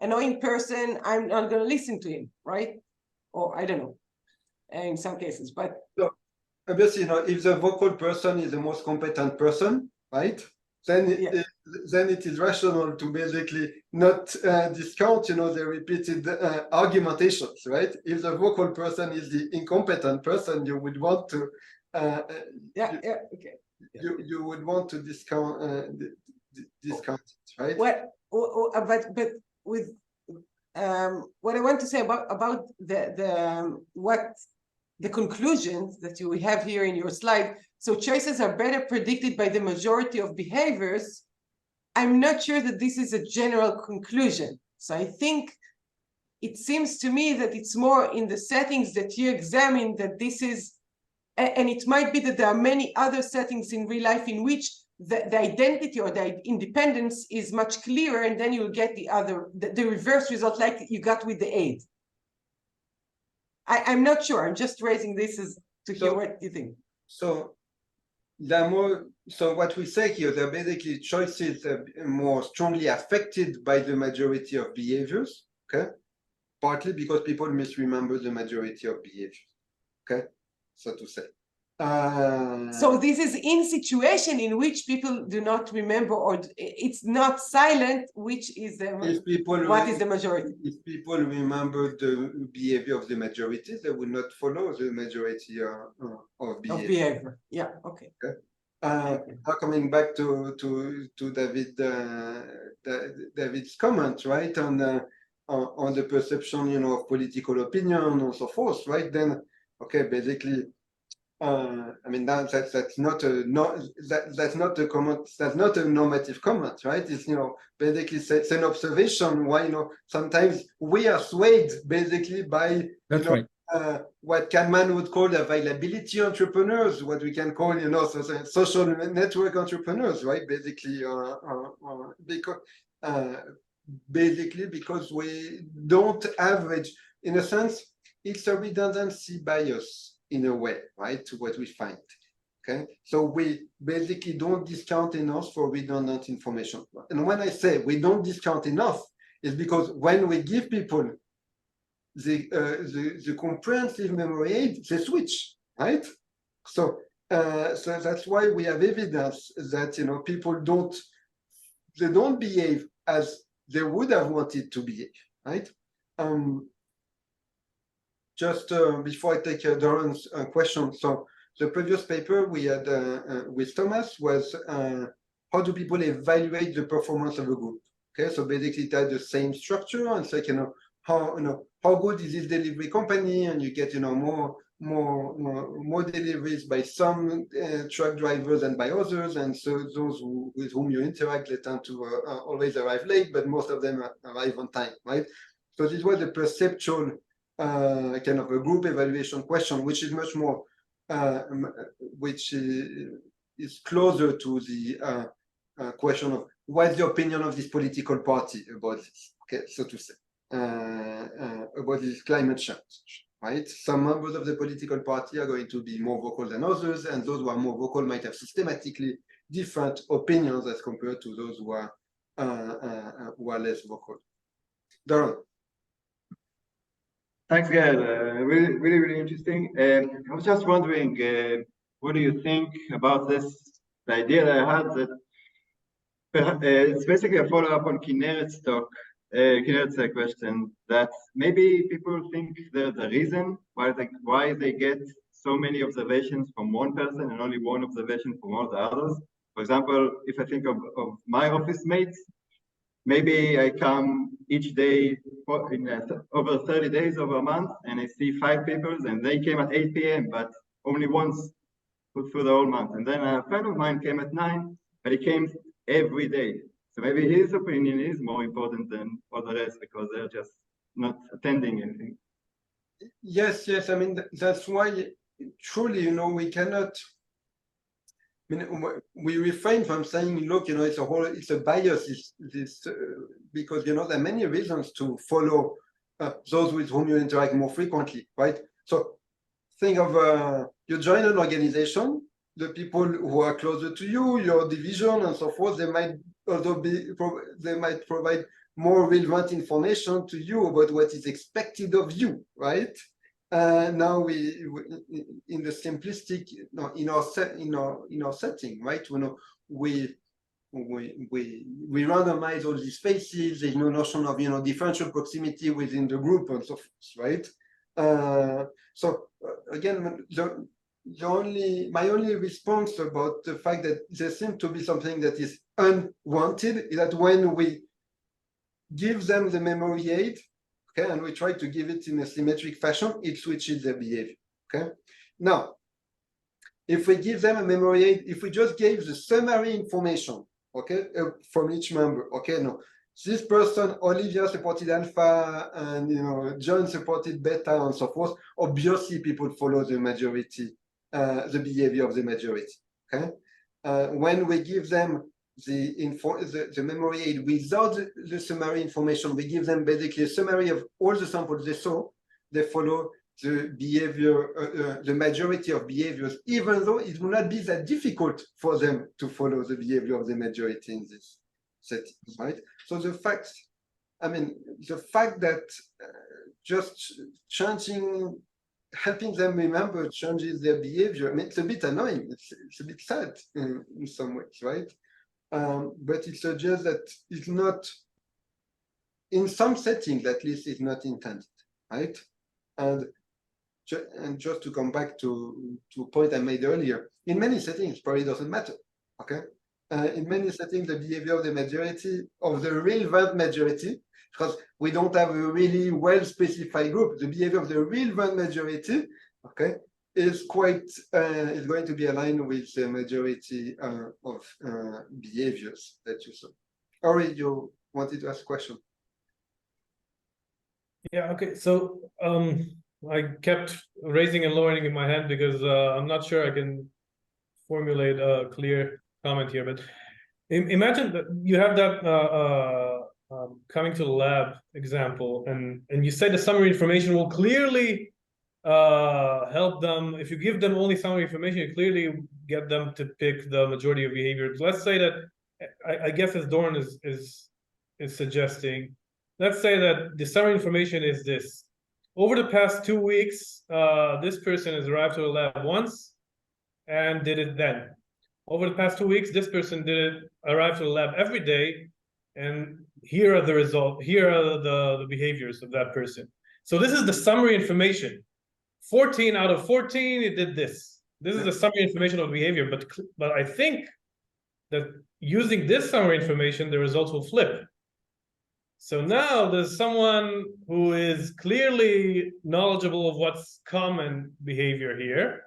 annoying person, I'm not going to listen to him, right? Or I don't know, in some cases, but obviously, if the vocal person is the most competent person, right? Then it is rational to basically not discount, the repeated argumentations, right? If the vocal person is the incompetent person, you would want to, okay. You would want to discount discount it, right? But with what I want to say about the conclusions that you have here in your slide. So choices are better predicted by the majority of behaviors. I'm not sure that this is a general conclusion. So I think it seems to me that it's more in the settings that you examine that this is, and it might be that there are many other settings in real life in which the identity or the independence is much clearer, and then you'll get the reverse result like you got with the aid. I'm not sure. I'm just raising this as to hear what you think. So what we say here, they're basically choices more strongly affected by the majority of behaviors, okay? Partly because people misremember the majority of behaviors, okay? So to say. So this is in situation in which people do not remember, or it's not silent, which is what is the majority? If people remember the behavior of the majority, they will not follow the majority of behavior. Yeah, okay. Coming back to David's comment, right, on the perception, of political opinion and so forth, right? Then, okay, basically. I mean that's not a comment. That's not a normative comment, right? It's basically it's an observation. Why sometimes we are swayed basically by what Kahneman would call availability entrepreneurs, what we can call social network entrepreneurs, right? Basically, because we don't average. In a sense, it's a redundancy bias. In a way, right, to what we find. Okay, so we basically don't discount enough for redundant information. And when I say we don't discount enough, it's because when we give people the comprehensive memory aid, they switch, right? So that's why we have evidence that people don't behave as they would have wanted to behave, right? Just before I take Doran's question, so the previous paper we had with Thomas was how do people evaluate the performance of a group? Okay, so basically it had the same structure, and it's like how good is this delivery company, and you get more deliveries by some truck drivers than by others, and so those with whom you interact, they tend to always arrive late, but most of them arrive on time, right? So this was a perceptual kind of a group evaluation question, which is much more, which is closer to the question of what's the opinion of this political party about this, okay, so to say, about this climate change, right? Some members of the political party are going to be more vocal than others, and those who are more vocal might have systematically different opinions as compared to those who are less vocal. Doran. Thanks, Gail. Really interesting. I was just wondering, what do you think about this? The idea that I had that it's basically a follow-up on Kinneret's talk, Kinneret's question, that maybe people think there's a reason why they get so many observations from one person and only one observation from all the others. For example, if I think of my office mates, maybe I come each day over 30 days, over a month, and I see 5 people, and they came at 8 p.m., but only once through the whole month. And then a friend of mine came at 9, but he came every day. So maybe his opinion is more important than all the rest because they're just not attending anything. Yes. I mean, that's why truly, we cannot. I mean, we refrain from saying, look, it's a bias, because, there are many reasons to follow those with whom you interact more frequently, right? So think of, you join an organization, the people who are closer to you, your division and so forth, they might although they might provide more relevant information to you about what is expected of you, right? Now we in the simplistic, no, in our setting, right? We randomize all these spaces. There's no notion of differential proximity within the group and so forth, right? Again, my only response about the fact that there seems to be something that is unwanted is that when we give them the memory aid, okay, and we try to give it in a symmetric fashion, it switches their behavior. Okay. Now, if we give them a memory aid, if we just gave the summary information, okay, from each member, okay, no, this person, Olivia supported alpha, and John supported beta, and so forth. Obviously, people follow the majority, the behavior of the majority. Okay, when we give them the memory aid without the summary information, we give them basically a summary of all the samples they saw. They follow the behavior, the majority of behaviors, even though it will not be that difficult for them to follow the behavior of the majority in this setting, right? So the fact that just helping them remember changes their behavior, it's a bit annoying. It's a bit sad in some ways, right? But it suggests that it's not, in some settings at least, it's not intended, right? And just to come back to a point I made earlier, in many settings, it probably doesn't matter, okay? In many settings, the behavior of the majority, of the relevant majority, because we don't have a really well-specified group, the behavior of the relevant majority, okay, is going to be aligned with the majority of behaviors that you saw. Ori, you wanted to ask a question? Yeah, okay, so I kept raising and lowering in my hand because I'm not sure I can formulate a clear comment here, but imagine that you have that coming to the lab example, and you say the summary information will clearly help them. If you give them only summary information, you clearly get them to pick the majority of behaviors. Let's say that, I guess as Doran is suggesting, let's say that the summary information is this: over the past 2 weeks, this person has arrived to the lab once and did it then. Over the past 2 weeks, this person arrived to the lab every day, and here are the results. Here are the behaviors of that person. So this is the summary information. 14 out of 14, it did this. This is the summary information of behavior, but I think that using this summary information, the results will flip. So now there's someone who is clearly knowledgeable of what's common behavior here,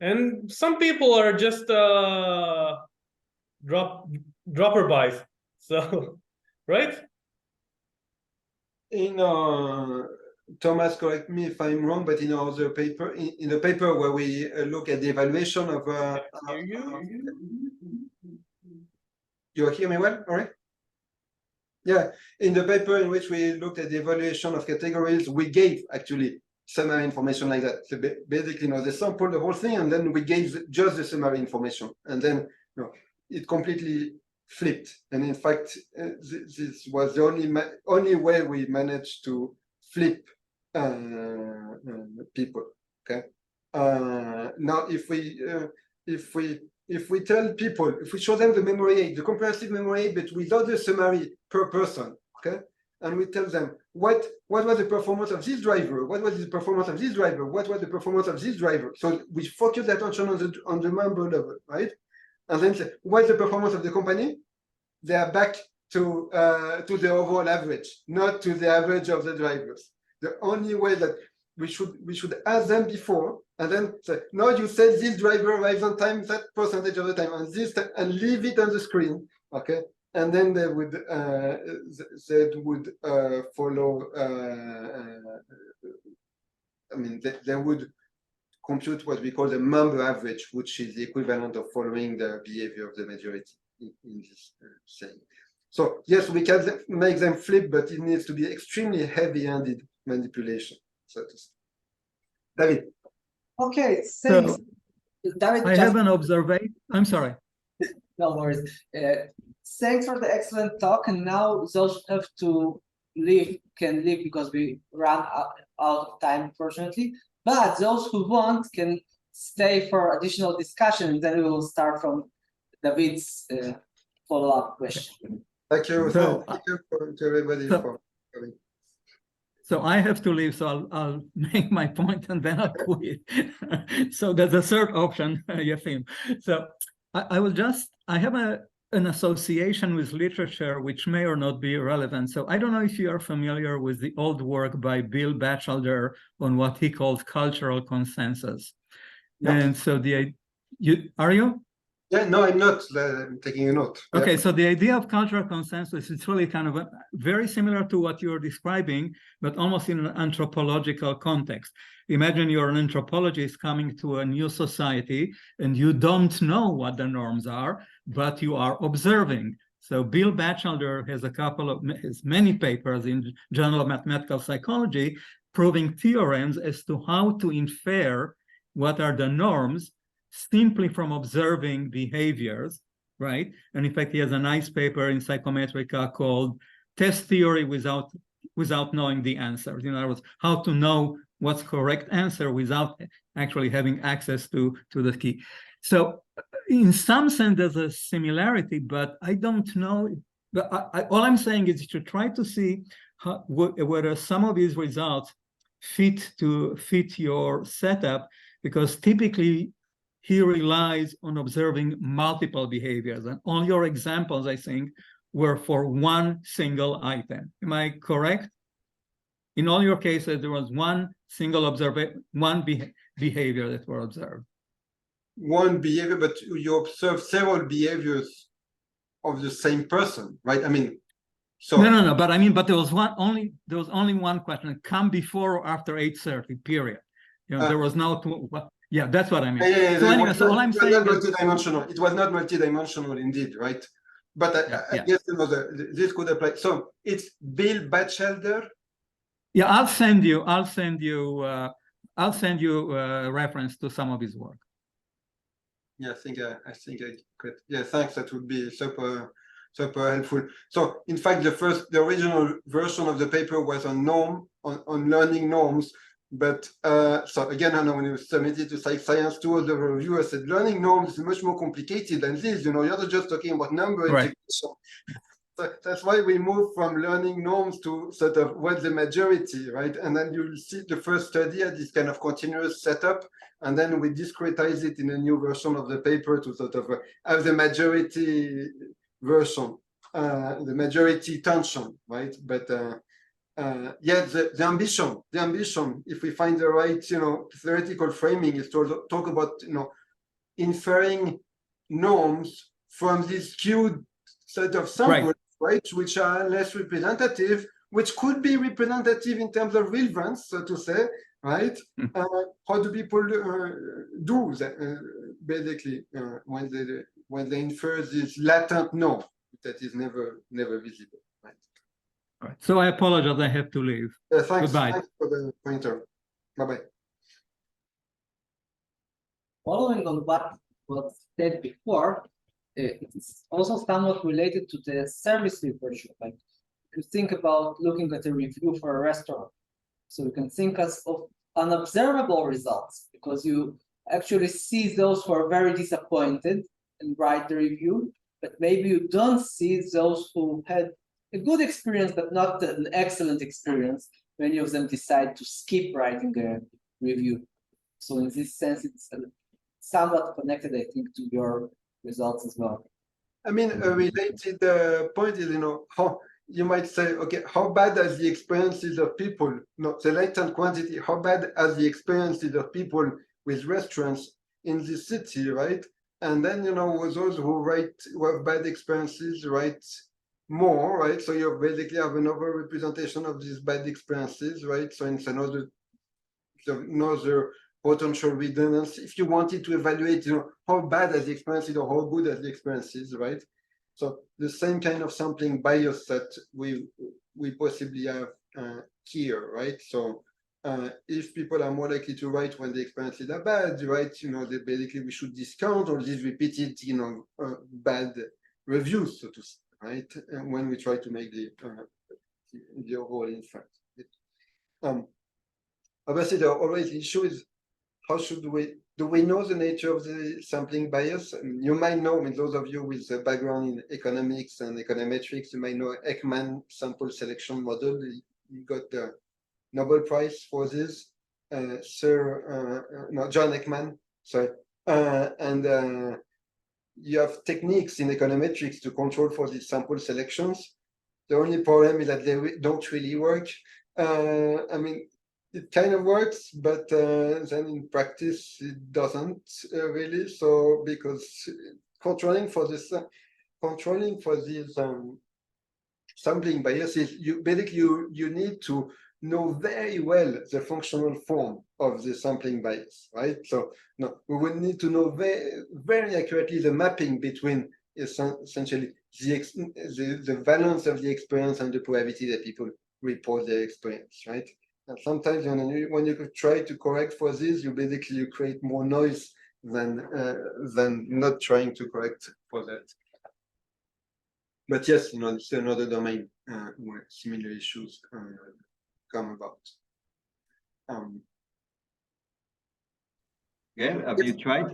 and some people are just dropper-bys. So, right? Thomas, correct me if I'm wrong, but in our other paper, in the paper where we look at the evaluation of you hear me well? All right. Yeah, in the paper in which we looked at the evaluation of categories, we gave actually summary information like that. So basically, they sampled the whole thing, and then we gave just the summary information, and then it completely flipped. And in fact, this was the only way we managed to flip people. Okay. Now, if we tell people, if we show them the memory aid, the comprehensive memory aid, but without the summary per person, okay, and we tell them what was the performance of this driver, what was the performance of this driver, what was the performance of this driver. So we focus attention on the member level, right? And then say, what's the performance of the company? They are back to the overall average, not to the average of the drivers. The only way that we should ask them before, and then say, no, you said this driver arrives on time, that percentage of the time, and this, and leave it on the screen, okay? And then they would follow. They would compute what we call the member average, which is the equivalent of following the behavior of the majority in this saying. So yes, we can make them flip, but it needs to be extremely heavy-handed manipulation, so to say. David. Okay, thanks. So, David, I have an observation. I'm sorry. No worries. thanks for the excellent talk. And now those who have to leave can leave because we ran out of time, unfortunately. But those who want can stay for additional discussion, and then we will start from David's follow-up question. Thank you. So, Thank you to everybody for coming. So I have to leave, so I'll make my point and then I'll quit. So there's a third option, Yefim. So I have an association with literature which may or not be relevant. So I don't know if you are familiar with the old work by Bill Batchelder on what he calls cultural consensus. Yeah. And so are you? Yeah, no, I'm not. I'm taking a note. Okay, Yeah. so the idea of cultural consensus is really kind of very similar to what you're describing, but almost in an anthropological context. Imagine you're an anthropologist coming to a new society and you don't know what the norms are, but you are observing. So Bill Batchelder has many papers in Journal of Mathematical Psychology proving theorems as to how to infer what are the norms simply from observing behaviors, right? And in fact, he has a nice paper in Psychometrica called Test Theory Without Knowing the Answers. In other words, how to know what's correct answer without actually having access to the key. So in some sense, there's a similarity, but I don't know. But all I'm saying is to try to see whether some of these results fit your setup, because typically he relies on observing multiple behaviors. And all your examples, I think, were for one single item. Am I correct? In all your cases, there was one single behavior that were observed. One behavior, but you observe several behaviors of the same person, right? I mean, so No. But there was only one question. Come before or after 8:30, period. There was no. Yeah, that's what I mean. Yeah, so anyway, all I'm saying is multidimensional. It was not multidimensional indeed, right? But I guess this could apply. So it's Bill Batchelder. Yeah, I'll send you a reference to some of his work. Yeah, I think I could. Yeah, thanks. That would be super helpful. So in fact, the original version of the paper was on learning norms. But so again, I know when it was submitted to Psych Science, two of the reviewers said learning norms is much more complicated than this. You're not just talking about number integration. So that's why we move from learning norms to sort of what's the majority, right? And then you'll see the first study at this kind of continuous setup, and then we discretize it in a new version of the paper to sort of have the majority version, the majority tension, right? But yeah, the ambition, if we find the right, theoretical framing, is to talk about, inferring norms from this skewed set of samples, right, which are less representative, which could be representative in terms of relevance, so to say, right? How do people do that, basically, when they infer this latent norm that is never visible, right? All right. So I apologize, I have to leave. Thanks. Goodbye. Thanks for the pointer. Bye-bye. Following on what was said before, it's also somewhat related to the service review. Like, if you think about looking at a review for a restaurant, so you can think of unobservable results, because you actually see those who are very disappointed and write the review, but maybe you don't see those who had a good experience but not an excellent experience. Many of them decide to skip writing a review. So in this sense, it's somewhat connected, I think, to your results as well. I mean, a related point is, how you might say, okay, how bad are the experiences of people, the latent quantity, how bad are the experiences of people with restaurants in the city, right? And then, those who have bad experiences write more, right? So you basically have another representation of these bad experiences, right? So it's another potential redundancy if you wanted to evaluate, how bad are the experiences or how good are the experiences, right? So the same kind of sampling bias that we possibly have here, right? So if people are more likely to write when the experiences are bad, right? Basically we should discount all these repeated, bad reviews, so to say, right? When we try to make the overall inference. Obviously, there are always issues. How should do we know the nature of the sampling bias? You might know, those of you with a background in economics and econometrics, you might know Ekman sample selection model. He got the Nobel Prize for this, John Ekman, sorry. You have techniques in econometrics to control for these sample selections. The only problem is that they don't really work. It kind of works, but then in practice it doesn't really. So because controlling for these sampling biases, you need to know very well the functional form of the sampling bias, right? So no, we would need to know very accurately the mapping between essentially the valence of the experience and the probability that people report their experience, right? And sometimes when you try to correct for this, you create more noise than not trying to correct for that. But yes, it's another domain where similar issues come about. Yeah, have you tried?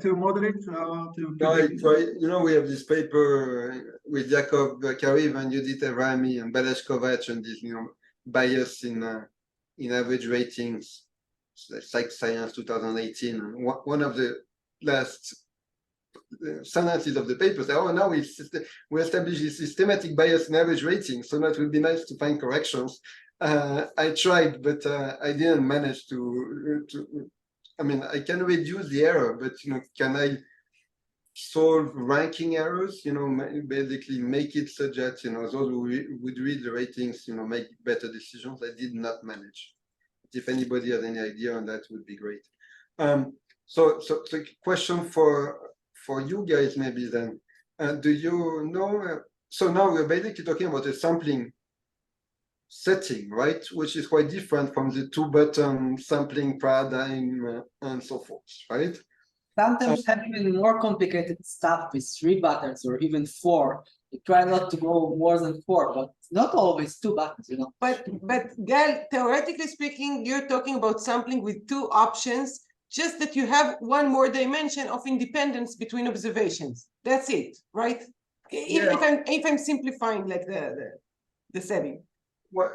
To model it or to predict it? We have this paper with Jakov Kariv and Judith Avrami and Balazs Kovac and this bias in average ratings, Psych Science 2018. And one of the last sentences of the paper say, now we establish a systematic bias in average ratings, so that would be nice to find corrections. I tried, but I didn't manage to. I can reduce the error, but can I solve ranking errors? Basically make it such that those who would read the ratings, make better decisions. I did not manage. If anybody has any idea on that, would be great. So question for you guys maybe then. Do you know? So now we're basically talking about a sampling setting, right? Which is quite different from the two-button sampling paradigm and so forth, right? Sometimes have even more complicated stuff with 3 buttons or even 4. We try not to go more than 4, but not always 2 buttons, But Gal, theoretically speaking, you're talking about sampling with 2 options, just that you have one more dimension of independence between observations. That's it, right? Yeah. If I'm simplifying like the setting. Well,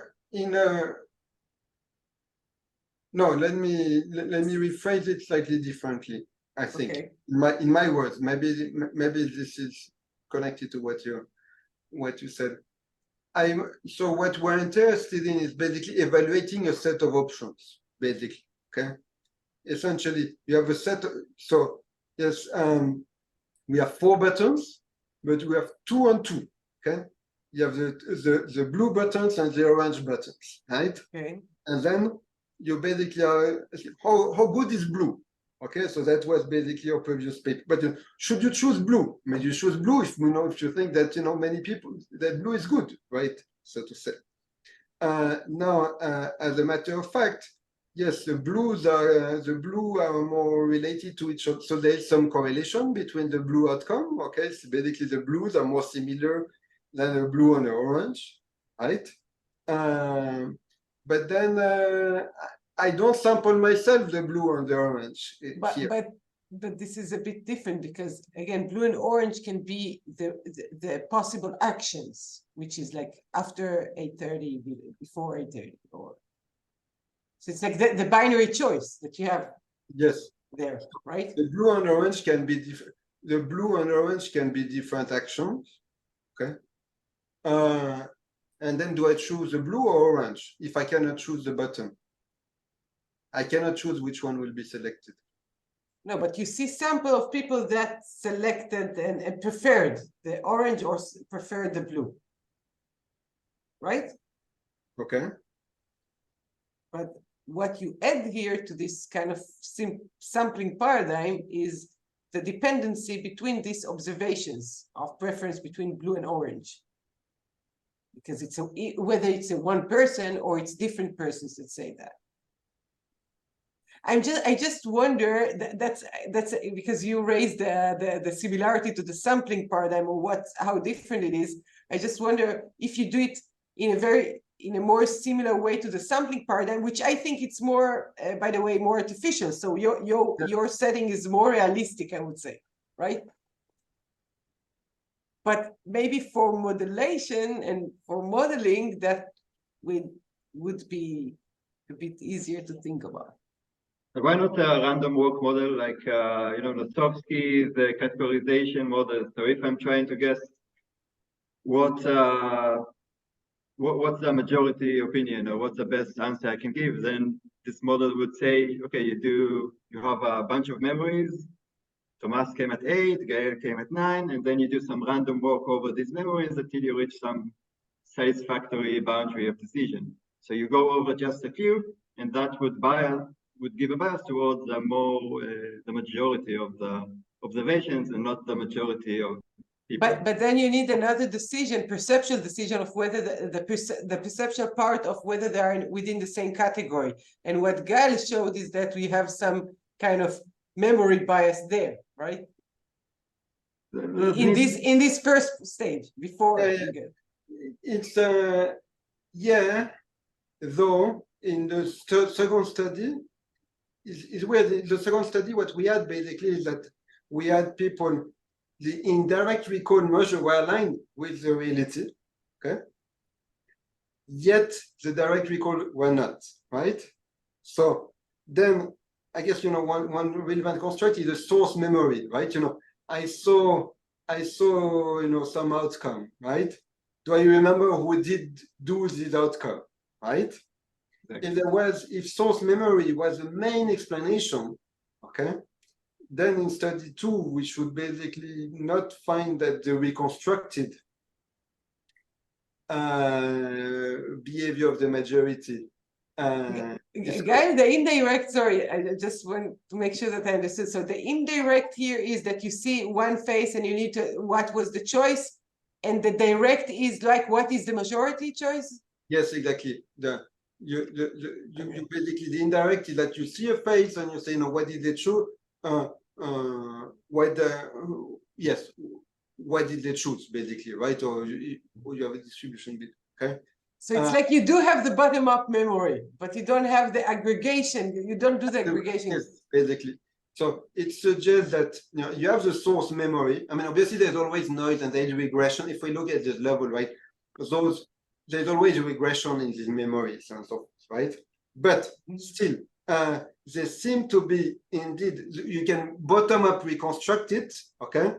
no, let me rephrase it slightly differently. I think in my words, maybe this is connected to what you said. So what we're interested in is basically evaluating a set of options, basically. Okay. Essentially, you have a set of, so yes, we have 4 buttons, but we have 2 and 2. Okay. You have the blue buttons and the orange buttons, right? Okay. And then you basically are, how good is blue? Okay, so that was basically your previous paper. But should you choose blue? You choose blue if you think that many people that blue is good, right? So to say. Now, as a matter of fact, yes, the blue are more related to each other. So there is some correlation between the blue outcome. Okay, so basically the blues are more similar than the blue and the orange, right? But then I don't sample myself the blue and the orange here. But this is a bit different because again, blue and orange can be the possible actions, which is like after 8:30, before 8:30, or so it's like the binary choice that you have. Yes. There, right? The blue and orange can be different. The blue and orange can be different actions. Okay. And then do I choose the blue or orange? If I cannot choose the button, I cannot choose which one will be selected. No, but you see sample of people that selected and preferred the orange or preferred the blue, right? Okay. But what you add here to this kind of sampling paradigm is the dependency between these observations of preference between blue and orange. Because it's whether it's a one person or it's different persons that say that. I just wonder that's because you raised the similarity to the sampling paradigm, or how different it is. I just wonder if you do it in a more similar way to the sampling paradigm, which I think it's more, by the way, more artificial. So your setting is more realistic, I would say, right? But maybe for modulation and for modeling, that would be a bit easier to think about. Why not a random walk model like Nosovsky's categorization model? So if I'm trying to guess what's the majority opinion or what's the best answer I can give, then this model would say, okay, you have a bunch of memories. Thomas came at 8, Gael came at 9, and then you do some random walk over these memories until you reach some satisfactory boundary of decision. So you go over just a few, and that would give a bias towards the majority of the observations and not the majority of people. But then you need another decision, perceptual decision of whether the perceptual part of whether they are within the same category. And what Gael showed is that we have some kind of memory bias there, right? In this first stage before you get. It's yeah, though in the second study is where the second study, what we had basically is that we had people, the indirect recall measure were aligned with the reality, okay? Yet the direct recall were not, right? So then I guess one relevant construct is the source memory, right? I saw some outcome, right? Do I remember who did do this outcome, right? Exactly. If source memory was the main explanation, okay, then in study 2 we should basically not find that the reconstructed behavior of the majority. Guys, the indirect, sorry, I just want to make sure that I understood. So the indirect here is that you see one face and you need to, what was the choice? And the direct is like, what is the majority choice? Yes, exactly. You basically, the indirect is that you see a face and you say, what did they choose? What did they choose, basically, right? Or you have a distribution bit, okay? So it's like you do have the bottom-up memory, but you don't have the aggregation. You don't do the aggregation. Yes, basically. So it suggests that you have the source memory. I mean, obviously there's always noise and there's regression. If we look at this level, right, there's always a regression in these memories and so forth, right? But still, they seem to be indeed, you can bottom-up reconstruct it, okay?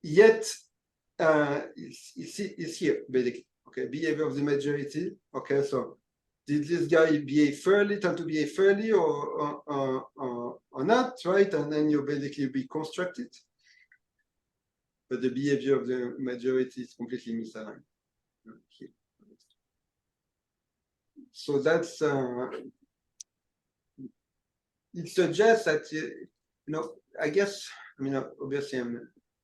Yet it's here, basically, okay? Behavior of the majority, okay? So did this guy behave fairly, tend to behave fairly or not, right? And then you basically reconstruct it. But the behavior of the majority is completely misaligned. Here. So that's, it suggests that, I guess, I mean, obviously I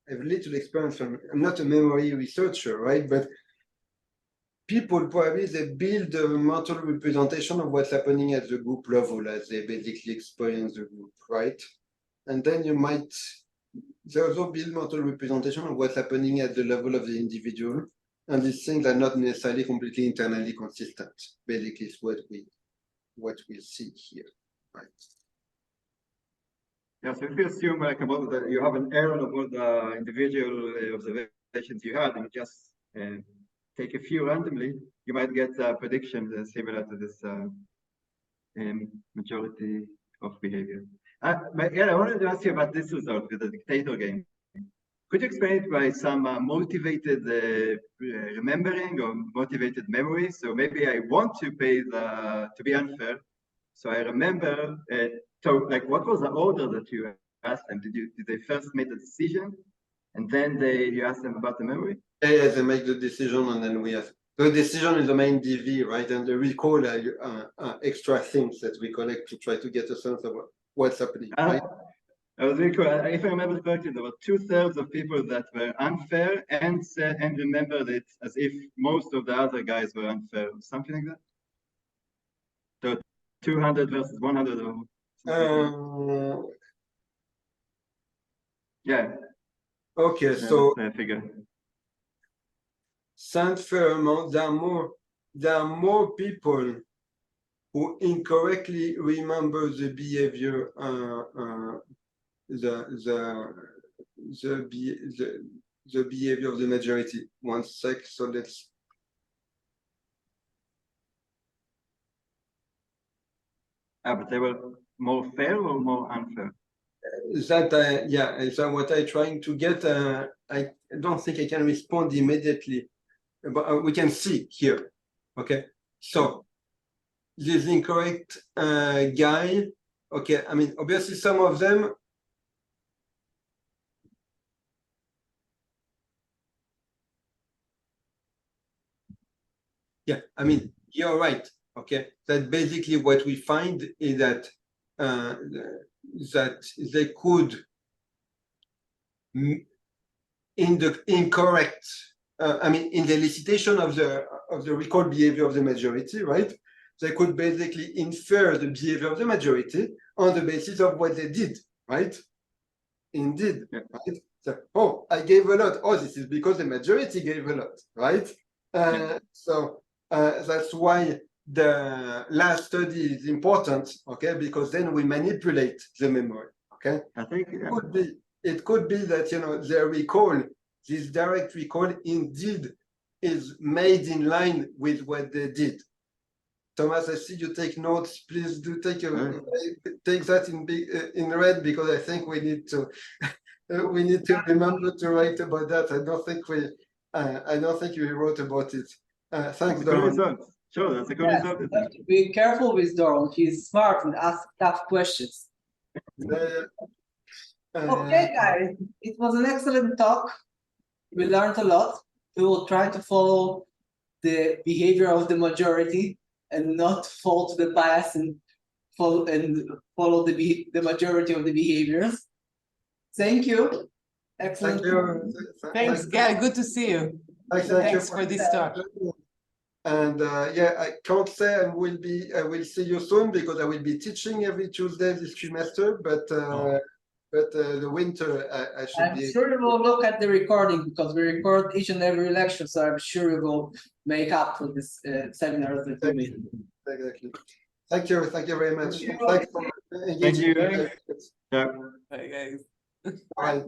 have little experience I'm not a memory researcher, right? But people probably, they build a mental representation of what's happening at the group level as they basically experience the group, right? And then they also build mental representation of what's happening at the level of the individual. And these things are not necessarily completely internally consistent. Basically, it's what we see here, right? Yeah, so if you assume like about that you have an error about the individual observations you had, and you just take a few randomly, you might get predictions similar to this majority of behavior. But yeah, I wanted to ask you about this result with the dictator game. Could you explain it by some motivated remembering or motivated memory? So maybe I want to be unfair. So I remember, so like what was the order that you asked them? Did they first make the decision and then you asked them about the memory? Yeah, they make the decision and then we ask. The decision is the main DV, right? And the recall extra things that we collect to try to get a sense of what's happening, right? That was really cool. If I remember correctly, there were 2/3 of people that were unfair and remembered it as if most of the other guys were unfair, something like that. So 200 versus 100 or something. Yeah, Okay, yeah, so that's the figure. Saint Pheromone, there are more people who incorrectly remember the behavior, the behavior of the majority. One sec, so let's. But they were more fair or more unfair? That yeah, is that what I'm trying to get? I don't think I can respond immediately, but we can see here. Okay, so this incorrect guy. Okay, I mean obviously some of them. Yeah, I mean you're right. Okay, that basically what we find is that that they could in the incorrect, I mean, in the elicitation of the recalled behavior of the majority, right? They could basically infer the behavior of the majority on the basis of what they did, right? Indeed, right? So, oh, I gave a lot. Oh, this is because the majority gave a lot, right? So that's why the last study is important, okay? Because then we manipulate the memory, okay? I think It could be that, you know, the recall, this direct recall indeed is made in line with what they did. Thomas, I see you take notes. Please do take that in red, because I think we need to remember to write about that. I don't think we wrote about it. Thanks, good Doron. result. Sure, that's a good Yes, result. but be careful with Doron. He's smart and asks tough questions. Okay, guys, it was an excellent talk. We learned a lot. We will try to follow the behavior of the majority and not fall to the bias and follow the majority of the behaviors. Thank you. Excellent. Thank you. Thanks, Gal. Good to see you. Thank Thanks you for this talk. And yeah, I can't say I will see you soon, because I will be teaching every Tuesday this trimester, but the winter I should I'm be. sure you will look at the recording, because we record each and every lecture, so I'm sure you will make up for this seminars that we made. Exactly. Thank you very much. Thank you. Thanks for engaging. Yeah. Bye, guys. Bye.